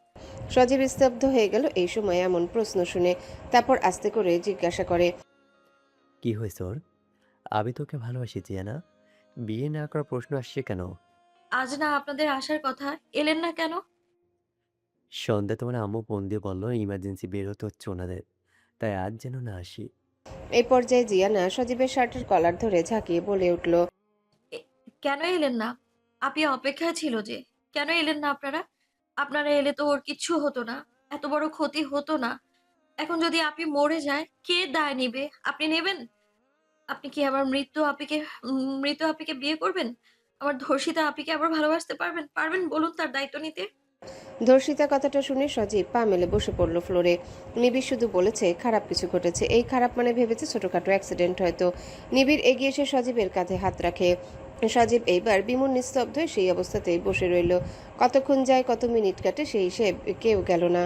সজীব স্তব্ধ হয়ে গেল এই সময় এমন প্রশ্ন শুনে। তারপর আস্তে করে জিজ্ঞাসা করে, কি হয়েছে ওর? আমি তোকে ভালোবাসি জিয়ানা, বিয়ে না করার প্রশ্ন আসছে কেন? আজ না আপনাদের আসার কথা, এলেন না কেন? সন্ধ্যা তোমার আম্মু ফোন দিয়ে বললো ইমার্জেন্সি বের হতে হচ্ছে ওনাদের, তাই আজ যেন না আসি। এই পর্যায়ে জিয়ানা সজীবের শার্টের কলার ধরে ঝাঁকিয়ে বলে উঠল, কেন এলেন না? আপনি অপেক্ষায় ছিল যে, কেন এলেন না আপনারা? আপনারা এলে তো ওর কিচ্ছু হতো না, এত বড় ক্ষতি হতো না। এখন যদি আপনি মরে যায়, কে দায় নিবে? আপনি নেবেন? আপনি কি আবার মৃত আপিকে বিয়ে করবেন? আমার ধর্ষিতা আপিকে আবার ভালোবাসতে পারবেন বলুন তার দায়িত্ব নিতে? ধর্ষিতা কথাটা শুনে সজীব পা মেলে বসে পড়ল ফ্লোরে। নিবিড় শুধু বলেছে খারাপ কিছু ঘটেছে, এই খারাপ মানে ভেবেছে ছোটখাটো অ্যাক্সিডেন্ট হয়তো। নিবিড় এগিয়ে এসে সজীবের কাঁধে হাত রাখে। সজীব এইবার বিমূর নিস্তব্ধ হয়ে সেই অবস্থাতেই বসে রইল। কতক্ষণ যায়, কত মিনিট কাটে সেই হিসেব কেউ গেল না।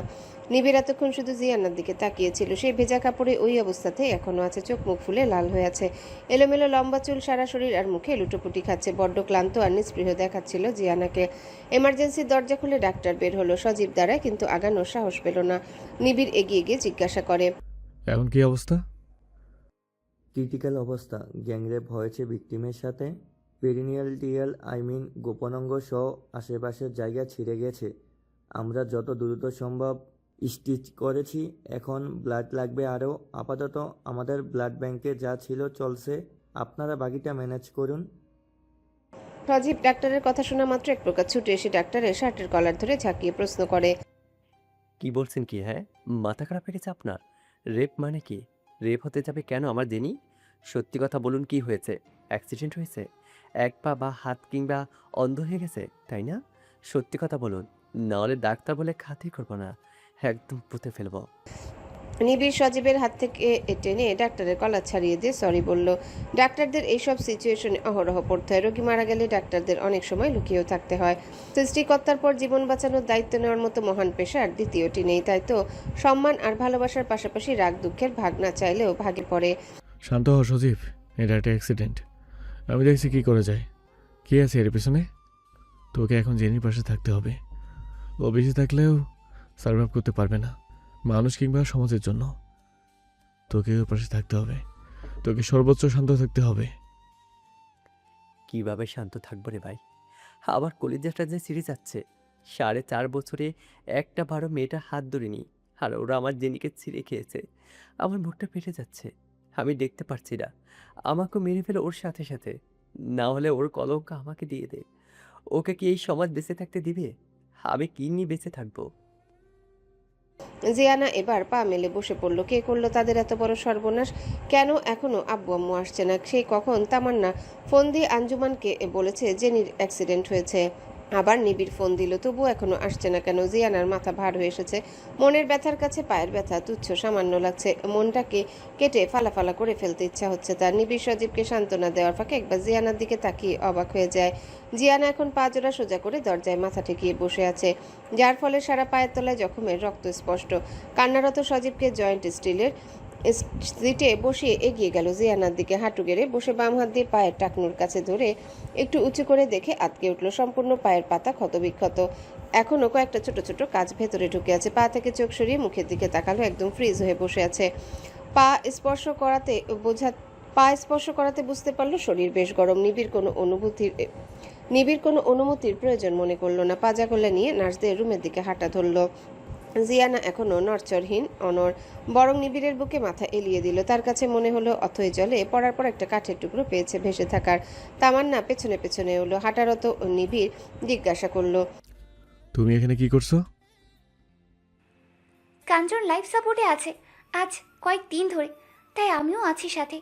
নিবিড় এতক্ষণ শুধু জিয়ানার দিকে তাকিয়েছিল। সেই ভেজা কাপড়ে ওই অবস্থাতেই এখনো আছে, চোখ মুখ ফুলে লাল হয়ে আছে। এলোমেলো লম্বা চুল, সারা শরীর আর মুখে লুটোপুটি খাচ্ছে। বড্ড ক্লান্ত আর নিস্পৃহ দেখাচ্ছিল জিয়ানাকে। এমার্জেন্সির দরজা খুলে ডাক্তার বের হলো। সজীব দাঁড়ায়, কিন্তু আগানোর সাহস পেল না। নিবিড় এগিয়ে গিয়ে জিজ্ঞাসা করে, এখন কি অবস্থা? ক্রিটিক্যাল অবস্থা, গ্যাংরেপ হয়েছে ভিকটিমের সাথে। পেরিনিয়াল টিয়াল গোপনাঙ্গ সহ আশেপাশের জায়গা ছিঁড়ে গেছে। আমরা যত দ্রুত সম্ভব স্টিচ করেছি, এখন ব্লাড লাগবে আরও। আপাতত আমাদের ব্লাড ব্যাংকে যা ছিল চলছে, আপনারা বাকিটা ম্যানেজ করুন। সজীব ডাক্তারের কথা শোনা মাত্র এক প্রকার ছুটে এসে ডাক্তারের শার্টের কলার ধরে ঝাঁকিয়ে প্রশ্ন করে, কি বলছেন কি? হ্যাঁ, মাথা খারাপ হয়ে গেছে আপনার? রেপ মানে কি? রেপ হতে যাবে কেন আমার জেনি? সত্যি কথা বলুন, কি হয়েছে? অ্যাক্সিডেন্ট হয়েছে? এক পা বা হাত কিংবা অন্ধ হয়ে গেছে, তাই না? সত্যি কথা বলুন, নাহলে ডাক্তার বলে খাতির করবো না, একদম পুঁতে ফেলবো। নিবিড় সজীবের হাত থেকে টেনে ডাক্তারের কলার ছাড়িয়ে দিয়ে সরি বলল। ডাক্তারদের এইসব সিচুয়েশনে অহরহ পড়তে হয়। রোগী মারা গেলে ডাক্তারদের অনেক সময় লুকিয়েও থাকতে হয়। সৃষ্টিকর্তার পর জীবন বাঁচানোর দায়িত্ব নেওয়ার মতো মহান পেশা আর দ্বিতীয়টি নেই। তাই তো সম্মান আর ভালোবাসার পাশাপাশি রাগ দুঃখের ভাগ না চাইলেও ভাগে পড়ে। শান্ত হ সজীব, এটা একটা অ্যাক্সিডেন্ট। আমি দেখছি কি করে যায়। কি আছে এর পেছনে? তোকে এখন জেনির পাশে থাকতে হবে। ও বেঁচে থাকলেও সার্ভাইভ করতে পারবে না মানুষ কিংবা সমাজের জন্য। তোকে ওর পাশে থাকতে হবে, তোকে সর্বোচ্চ শান্ত থাকতে হবে। কিভাবে শান্ত থাকবো রে ভাই? আবার কলিজাটা যে ছিঁড়ে যাচ্ছে। 4.5 বছরে একটা বারো মেয়েটা হাত ধরিনি, আর ওরা আমার জেনিকে ছিঁড়ে খেয়েছে। আমার মুখটা ফেটে যাচ্ছে, আমি দেখতে পারছি না। আমাকে মেরে ফেলে ওর সাথে সাথে, না হলে ওর কলঙ্ক আমাকে দিয়ে দে। ওকে কি এই সমাজ বেঁচে থাকতে দিবে? আমি কি নিয়ে বেঁচে থাকবো? জিয়ানা এবার পা মেলে বসে পড়ল। কে করলো তাদের এত বড় সর্বনাশ? কেন এখনো আব্বু আম্মু আসছে না? সেই কখন তামান্না ফোন দিয়ে আঞ্জুমানকে বলেছে জেনির অ্যাক্সিডেন্ট হয়েছে। আবার নিবিড় ফোন দিল, তবুও এখনো আসছে না কেন? জিয়ানার মাথা ভার হয়ে এসেছে। মনের ব্যথার কাছে পায়ের ব্যথা তুচ্ছ সামান্য লাগছে। মনটাকে কেটে ফালা করে ফেলতে ইচ্ছা হচ্ছে তার। নিবিড় সজীবকে সান্ত্বনা দেওয়ার ফাঁকে একবার জিয়ানার দিকে তাকিয়ে অবাক হয়ে যায়। জিয়ানা এখন পা জোড়া সোজা করে দরজায় মাথা ঠেকিয়ে বসে আছে, যার ফলে সারা পায়ের তলায় জখমের রক্ত স্পষ্ট। কান্নারত সজীবকে জয়েন্ট স্টিলের সিটে বসিয়ে এগিয়ে গেল জিয়ানার দিকে। হাঁটু গেড়ে বসে বাম হাত দিয়ে পায়ের টাকনুর কাছে ধরে একটু উঁচু করে দেখে আটকে উঠল। সম্পূর্ণ পায়ের পাতা ক্ষতবিক্ষত, এখনো কয়েকটা ছোট ছোট কাজ ভেতরে ঢুকে আছে। পা থেকে চোখ সরিয়ে মুখের দিকে তাকালো, একদম ফ্রিজ হয়ে বসে আছে। পা স্পর্শ করাতে বুঝতে পারলো শরীর বেশ গরম। নিবিড় কোনো অনুমতির প্রয়োজন মনে করলো না। পাজা গলা নিয়ে নার্সদের রুমের দিকে হাঁটা ধরল। জিয়ানা এখনো নড়চড়হীন অনড়, বরং নিবিড়ের বুকে মাথা এলিয়ে দিল। তার কাছে মনে হলো অথই জলে পড়ার পর একটা কাঠের টুকরো পেয়েছে ভেসে থাকার। তামান্না পেছনে পেছনে এলো। হাঁটারত নিবিড় জিজ্ঞাসা করলো, তুমি এখানে কি করছো? কাঞ্চন লাইফ সাপোর্টে আছে আজ কয়েকদিন ধরে, তাই আমিও আছি সাথে।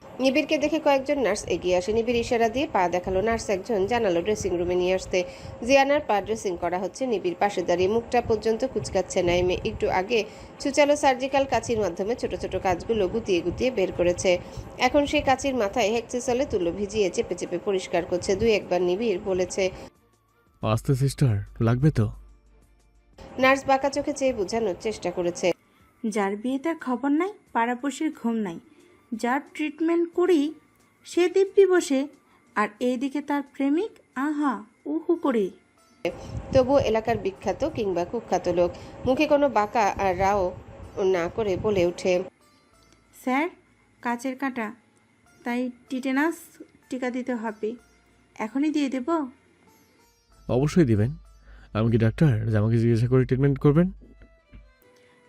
নিবিড়কে দেখে কয়েকজন নার্স এগিয়ে আসে। নিবিড় ইশারা দিয়ে পা দেখালো। নার্স একজন জানালো ড্রেসিং রুমে নিয়ে আসতে। জিয়ানার পা ড্রেসিং করা হচ্ছে। নিবিড় পাশে দাঁড়িয়ে মুখটা পর্যন্ত কুচকাচ্ছে নাইমে। একটু আগে ছুচালো সার্জিক্যাল কাঁচির মাধ্যমে ছোট ছোট কাজগুলো গুতিয়ে গুতিয়ে বের করেছে। এখন সেই কাঁচির মাথায় হেক্সিসলে তুলো ভিজিয়ে চেপে চেপে পরিষ্কার করছে। দুই একবার নিবিড় বলেছে, আস্তে সিস্টার, লাগবে তো। নার্স বাঁকা চোখে চেয়ে বোঝানোর চেষ্টা করেছে। যার বিয়ে তার খবর নাই, পাড়াপড়শির ঘুম নাই, যার ট্রিটমেন্ট করি সে দিব্যি বসে, আর এইদিকে তার প্রেমিক আহা উহু করে। তবুও এলাকার বিখ্যাত কিংবা কুখ্যাত লোক মুখে কোনো বাঁকা আর রাও না করে বলে ওঠে, স্যার কাচের কাঁটা, তাই টিটেনাস টিকা দিতে হবে, এখনই দিয়ে দেব? অবশ্যই দিবেন। আমি কি ডাক্তার যে আমাকে জিজ্ঞাসা করে ট্রিটমেন্ট করবেন?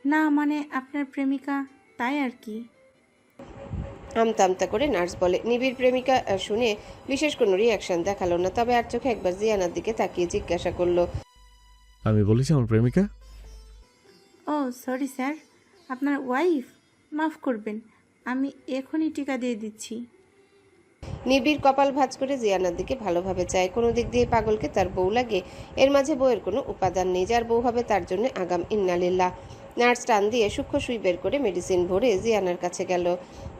না মানে আপনার প্রেমিকা, তাই আর কি। আমতা আমতা করে নার্স বলে। নিবিড় প্রেমিকা শুনে বিশেষ কোনো রিয়াকশন দেখালো না, তবে আর চোখে একবার জিয়ানার দিকে তাকিয়ে জিজ্ঞাসা করলো, আমি বলেছি আমার প্রেমিকা। ও সরি স্যার, আপনার ওয়াইফ, মাফ করবেন, আমি এখনই টিকা দিয়ে দিচ্ছি। নিবিড় কপাল ভাঁজ করে জিয়ানার দিকে ভালোভাবে চায়। কোনো দিক দিয়ে পাগলকে তার বউ লাগে, এর মাঝে বউয়ের কোনো উপাদান নেই। যার বউ হবে তার জন্য আগাম ইন্নালিল্লাহ। নার্স টান দিয়ে সূক্ষ্ম সুই বের করে মেডিসিন ভরে জিয়ানার কাছে গেল।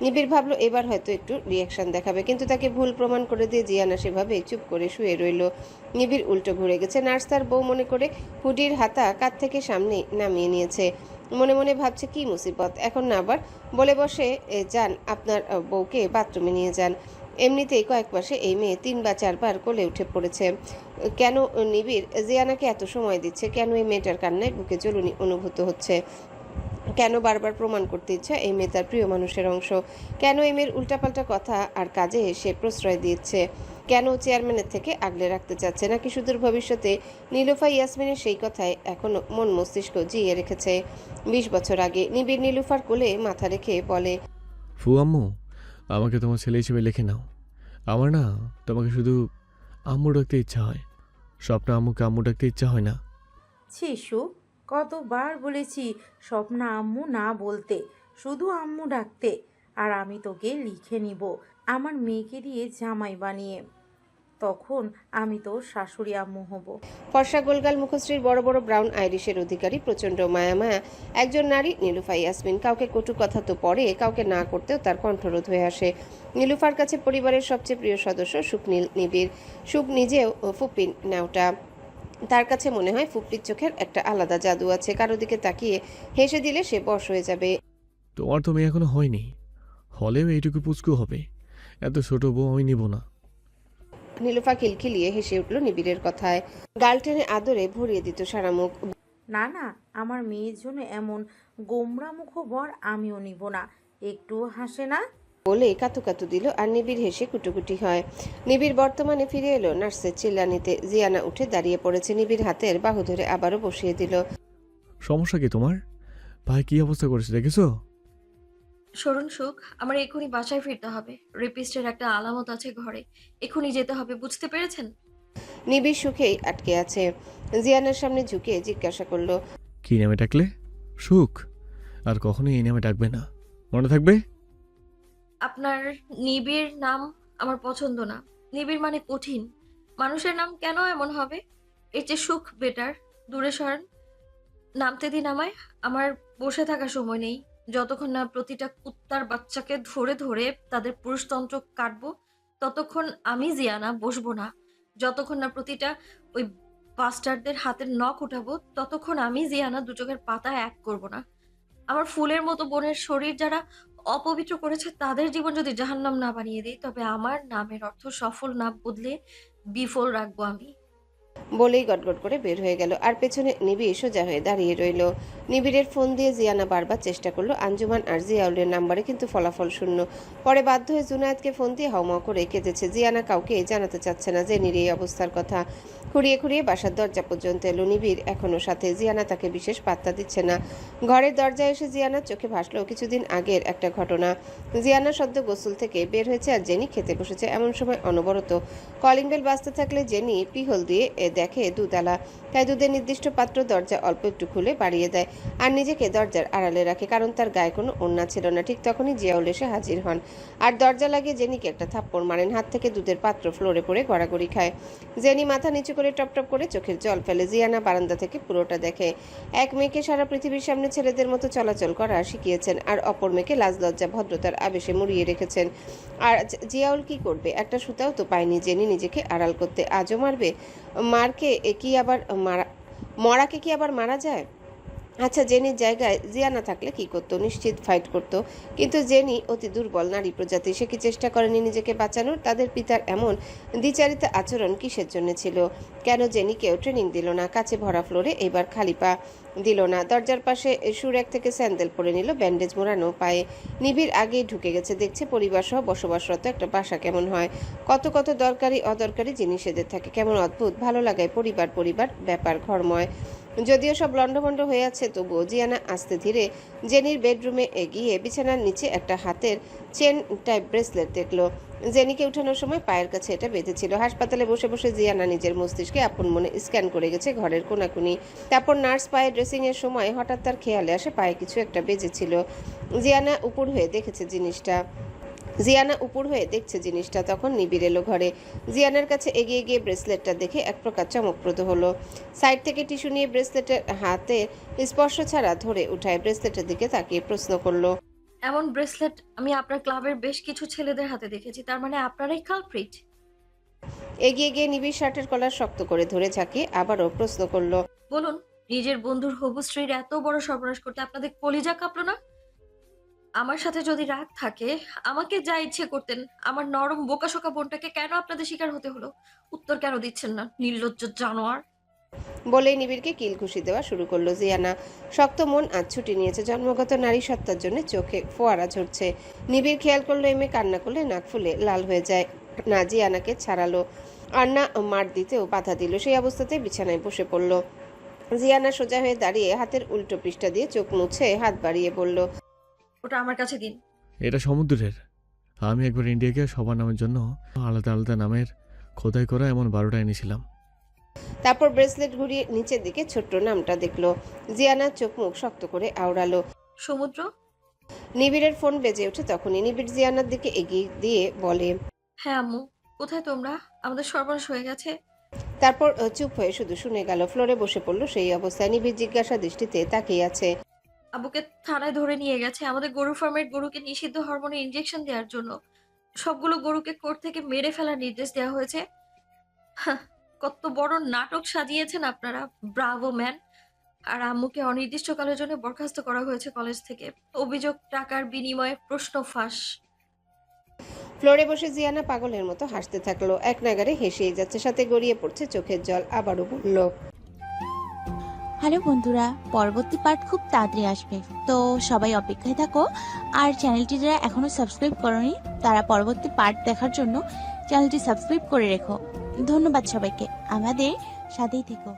নিবিড় ভাবলো এবার হয়তো একটু রিয়াকশন দেখাবে, কিন্তু তাকে ভুল প্রমাণ করে দিয়ে জিয়ানা সেভাবে চুপ করে শুয়ে রইল। নিবিড় উল্টো ঘুরে গেছে। নার্স তার বউ মনে করে হুডির হাতা কাঁধ থেকে সামনে নামিয়ে নিয়েছে। মনে মনে ভাবছে কি মুসিবত, এখন না আবার বলে বসে যান আপনার বউকে বাথরুমে নিয়ে যান। এমনিতেই কয়েক মাসে এই মেয়ে 3 বা 4 বার কোলে উঠে পড়েছে। কেন নিবিড় জিয়ানাকে এত সময় দিচ্ছে? কেন এই মেয়েটার কান্নায় বুকে জ্বলুনি অনুভূত হচ্ছে? কেন বারবার প্রমাণ করতে ইচ্ছা এই মেয়ে তার প্রিয় মানুষের অংশ? কেন এই মেয়ের উল্টাপাল্টা কথা আর কাজে সে প্রশ্রয় দিচ্ছে? কেন চেয়ারম্যানের থেকে আগলে রাখতে চাচ্ছে? নাকি সুদূর ভবিষ্যতে নীলুফা ইয়াসমিনের সেই কথায় এখনো মন মস্তিষ্ক জিয়ে রেখেছে? 20 বছর আগে নিবিড় নীলুফার কোলে মাথা রেখে বলে, ফু আম্মু, আমাকে তোমার ছেলে হিসেবে লিখে নাও। আমার না তোমাকে শুধু আম্মু ডাকতে ইচ্ছা হয়, স্বপ্ন আম্মুকে আম্মু ডাকতে ইচ্ছা হয় না। শিশু, কতবার বলেছি স্বপ্না আম্মু না বলতে, শুধু আম্মু ডাকতে, আর আমি তোকে লিখে নিব আমার মেয়েকে দিয়ে জামাই বানিয়ে, তখন আমি তোর শাশুড়ি আম্মু হব। ফর্সা গোলগাল মুখশ্রীর বড় বড় ব্রাউন আইরিশের অধিকারী, প্রচণ্ড মায়া মায়া একজন নারী নীলুফা ইয়াসমিন। কাউকে কটু কথা তো পড়ে, কাউকে না করতেও তার কণ্ঠরোধ হয়ে আসে। নীলুফার কাছে পরিবারের সবচেয়ে প্রিয় সদস্য সুখ নিবিড়। সুখ নিজেও ফুপিন নেওটা। তার কাছে মনে হয় ফুপির চোখের একটা আলাদা জাদু আছে, কারো দিকে তাকিয়ে হেসে দিলে সে বশ হয়ে যাবে। তোমার তো মেয়ে এখনো হয়নি, হলেও এইটুকু পুচকু হবে। এত ছোট বউ আমি নিব না। নীলুফা খিলখিলিয়ে হেসে উঠল নিবিড়ের কথায়। গাল টেনে আদরে ভরিয়ে দিত সারা মুখ। না না, আমার মেয়ের জন্য এমন গোমরা মুখ বর আমিও নিব না, একটু হাসে না বলে কাতু কাতু দিল, আর নিবিড় হেসে কুটুকুটি হয়। নিবিড় বর্তমানে ফিরে এলো নার্সের চিল্লানিতে। জিয়ানা উঠে দাঁড়িয়ে পড়েছে। নিবিড় হাতের বাহু ধরে আবারও বসিয়ে দিল। সমস্যা কি তোমার? ভাই কি অবস্থা করেছে দেখেছো? সরুন সুখ, আমার এখনই বাসায় ফিরতে হবে। রেপিস্টের একটা আলামত আছে ঘরে, এখনই যেতে হবে, বুঝতে পেরেছেন? নিবিড় সুখেই আটকে আছে। জিয়ানার সামনে ঝুঁকে জিজ্ঞাসা করলো, কি নামে ডাকলে? সুখ? আর কখনোই এই নামে ডাকবে না, মনে থাকবে? আপনার নিবিড় নাম আমার পছন্দ না। নিবিড় মানে কঠিন। মানুষের নাম কেন এমন হবে? এর চেয়ে সুখ বেটার। দূরে সরেন, নামতে দিন আমায়। আমার বসে থাকার সময় নেই। যতক্ষণ না প্রতিটা কুত্তার বাচ্চাকে ধরে ধরে তাদের পুরুষতন্ত্র কাটবো, ততক্ষণ আমি জিয়ানা বসবো না। যতক্ষণ না প্রতিটা ওই বাস্টারদের হাতের নখ উঠাবো, ততক্ষণ আমি জিয়ানা দু চোখের পাতা এক করব না। আমার ফুলের মতো বোনের শরীর যারা অপবিত্র করেছে, তাদের জীবন যদি জাহান্নাম না বানিয়ে দিই, তবে আমার নামের অর্থ সফল না বদলে বিফল রাখবো আমি। বলেই গটগট করে বের হয়ে গেল। আর পেছনে নিবিড় সোজা হয়ে দাঁড়িয়ে রইল। নিবিড়ের ফোন দিয়ে জিয়ানা বারবার চেষ্টা করলো আঞ্জুমান আর জিয়াউলের নাম্বারে, কিন্তু ফলাফল শূন্য। পরে বাধ্য হয়ে জুনায়েদকে ফোন দিয়ে হাউমাউ করে কেঁদেছে। জিয়ানা কাউকে জানাতে চাচ্ছে না জেনির এই অবস্থার কথা। খুঁড়িয়ে খুঁড়িয়ে বাসার দরজা পর্যন্ত এলো। নিবিড় এখনো সাথে। জিয়ানা তাকে বিশেষ পাত্তা দিচ্ছে না। ঘরের দরজায় এসে জিয়ানার চোখে ভাসলো কিছুদিন আগের একটা ঘটনা। জিয়ানা সদ্য গোসল থেকে বের হয়েছে আর জেনি খেতে বসেছে। এমন সময় অনবরত কলিং বেল বাজতে থাকলে জেনি পিহল দিয়ে দেখে দুতলা, তাই দুধের নির্দিষ্ট পাত্র দরজা অল্প একটু খুলে বাড়িয়ে দেয় আর নিজেকে দরজার আড়ালে রাখে, কারণ তার গায়ে কোনো ওড়না ছিল না। ঠিক তখনই জিয়াউল এসে হাজির হন আর দরজা লাগিয়ে জেনিকে একটা থাপ্পড় মারেন। হাত থেকে দুধের পাত্র ফ্লোরে পড়ে গড়াগড়ি খায়। জেনি মাথা নিচু করে টপটপ করে চোখের জল ফেলে। জিয়ানা বারান্দা থেকে পুরোটা দেখে। এক মেয়েকে সারা পৃথিবীর সামনে ছেলেদের মতো চলাচল করা শিখিয়েছেন আর অপর মেয়েকে লাজ লজ্জা ভদ্রতার আবেশে মুড়িয়ে রেখেছেন। আর জিয়াউল কি করবে? একটা সুতাও তো পায়নি জেনি নিজেকে আড়াল করতে। আজও মারবে? মারকে কি আবার মরাকে কি আবার মারা যায়? আচ্ছা, জেনির জায়গায় জিয়ানা থাকলে কি করতো? নিশ্চিত ফাইট করত। কিন্তু জেনি অতি দুর্বল নারী প্রজাতি। সে কি চেষ্টা করেনি নিজেকে বাঁচানোর? তাদের পিতার এমন দ্বিচারিতা আচরণ কিসের জন্য ছিল? কেন জেনিকেও ট্রেনিং দিল না? কাছে ভরা ফ্লোরে এবার খালি পা দিল না। দরজার পাশে সুরেক থেকে স্যান্ডেল পরে নিল, ব্যান্ডেজ মোড়ানো পায়ে। নিবিড় আগেই ঢুকে গেছে, দেখছে পরিবার সহ বসবাসরত একটা বাসা কেমন হয়, কত কত দরকারি অদরকারি জিনিস এদের থাকে, কেমন অদ্ভুত ভালো লাগায় পরিবার পরিবার ব্যাপার ঘরময়। যদিও সব লন্ডভন্ড হয়ে আছে, তবুও জিয়ানা আস্তে ধীরে জেনির বেডরুমে এগিয়ে বিছানার নিচে একটা হাতের চেন টাইপ ব্রেসলেট দেখলো। জেনিকে উঠানোর সময় পায়ের কাছে এটা বেঁধেছিল। হাসপাতালে বসে বসে জিয়ানা নিজের মস্তিষ্কে আপন মনে স্ক্যান করে গেছে ঘরের কোনাকুনি। তারপর নার্স পায়ে ড্রেসিংয়ের সময় হঠাৎ তার খেয়ালে আসে পায়ে কিছু একটা বেজেছিল। জিয়ানা উপর হয়ে দেখছে জিনিসটা। তখন নিবিড় এলো ঘরে। জিয়ানার কাছে এগিয়ে গিয়ে ব্রেসলেটটা দেখে এক প্রকার চমকপ্রদ হলো। সাইড থেকে টিস্যু নিয়ে ব্রেসলেটের হাতে স্পর্শ ছাড়া ধরে উঠায় ব্রেসলেটের দিকে তাকিয়ে প্রশ্ন করলো, এমন ব্রেসলেট আমি আপনার ক্লাবের বেশ কিছু ছেলেদের হাতে দেখেছি, তার মানে আপনারাই কালপ্রিট? এগিয়ে গিয়ে নিবিড় শার্টের কলার শক্ত করে ধরে ঝাঁকিয়ে আবারও প্রশ্ন করলো, বলুন, নিজের বন্ধুর হবু স্ত্রীর এত বড় সর্বনাশ করতে আপনাদের কলিজা কাঁপলো না? আমার সাথে যদি রাগ থাকে আমাকে যা ইচ্ছে করতেন, আমার নরম বোকাশোকা বোনটাকে কেন আপনাদের শিকার হতে হলো? উত্তর কেন দিচ্ছেন না, নির্লজ্জ জানোয়ার? বলেই নিবিড়কে কিল ঘুষি দেওয়া শুরু করলো। জিয়ানা শক্ত মন আজ ছুটি নিয়েছে। জন্মগত নারী সত্তার জন্য চোখে ফোয়ারা ঝরছে। নিবিড় খেয়াল করলো এমে কান্না করলে নাক ফুলে লাল হয়ে যায়। না, জিয়ানাকে ছাড়ালো আর না মার দিতেও বাধা দিল। সেই অবস্থাতে বিছানায় বসে পড়ল। জিয়ানা সোজা হয়ে দাঁড়িয়ে হাতের উল্টো পৃষ্ঠা দিয়ে চোখ মুছে হাত বাড়িয়ে বলল, ওটা আমার কাছে দিন। এটা সমুদ্রের। আমি একবার ইন্ডিয়া গিয়ে সবার নামের জন্য আলাদা আলাদা নামের খোদাই করা এমন 12টা এনেছিলাম। তারপর ব্রেসলেট ঘুরিয়ে নিচের দিকে ছোট্ট নামটা দেখলো। জিয়ানা চোখ মুখ শক্ত করে আওড়ালো। সমুদ্র? নিবিড়ের ফোন বেজে ওঠে তখনই। নিবিড় জিয়ানার দিকে এগিয়ে দিয়ে বলে, হ্যাঁ আম্মু, কোথায় তোমরা? আমাদের সর্বনাশ হয়ে গেছে। তারপর চুপ হয়ে শুধু শুনে গেল। ফ্লোরে বসে পড়লো সেই অবস্থায়। নিবিড় জিজ্ঞাসা দৃষ্টিতে তাকিয়ে আছে। আব্বুকে থানায় ধরে নিয়ে গেছে আমাদের গরু ফার্মের গরুকে নিষিদ্ধ হরমোনের ইনজেকশন দেওয়ার জন্য। সবগুলো গরুকে কোর্ট থেকে মেরে ফেলার নির্দেশ দেওয়া হয়েছে। কত বড় নাটক সাজিয়েছেন আপনারা, ব্রাভো ম্যান। আর আম্মুকে অনির্দিষ্টকালের জন্য বরখাস্ত করা হয়েছে কলেজ থেকে। অভিযোগ টাকার বিনিময়ে প্রশ্ন ফাঁস। ফ্লোরে বসে জিয়ানা পাগলের মতো হাসতে থাকলো। এক নাগারে হেসেই যাচ্ছে, সাথে গড়িয়ে পড়ছে চোখের জল। আবারও বলল, হ্যালো বন্ধুরা, পরবর্তী পার্ট খুব তাড়াতাড়ি আসবে, তো সবাই অপেক্ষায় থাকো। আর চ্যানেলটি যারা এখনো সাবস্ক্রাইব করোনি তারা পরবর্তী পার্ট দেখার জন্য চ্যানেলটি সাবস্ক্রাইব করে রেখো। ধন্যবাদ সবাইকে, আমাদের সাথেই থেকো।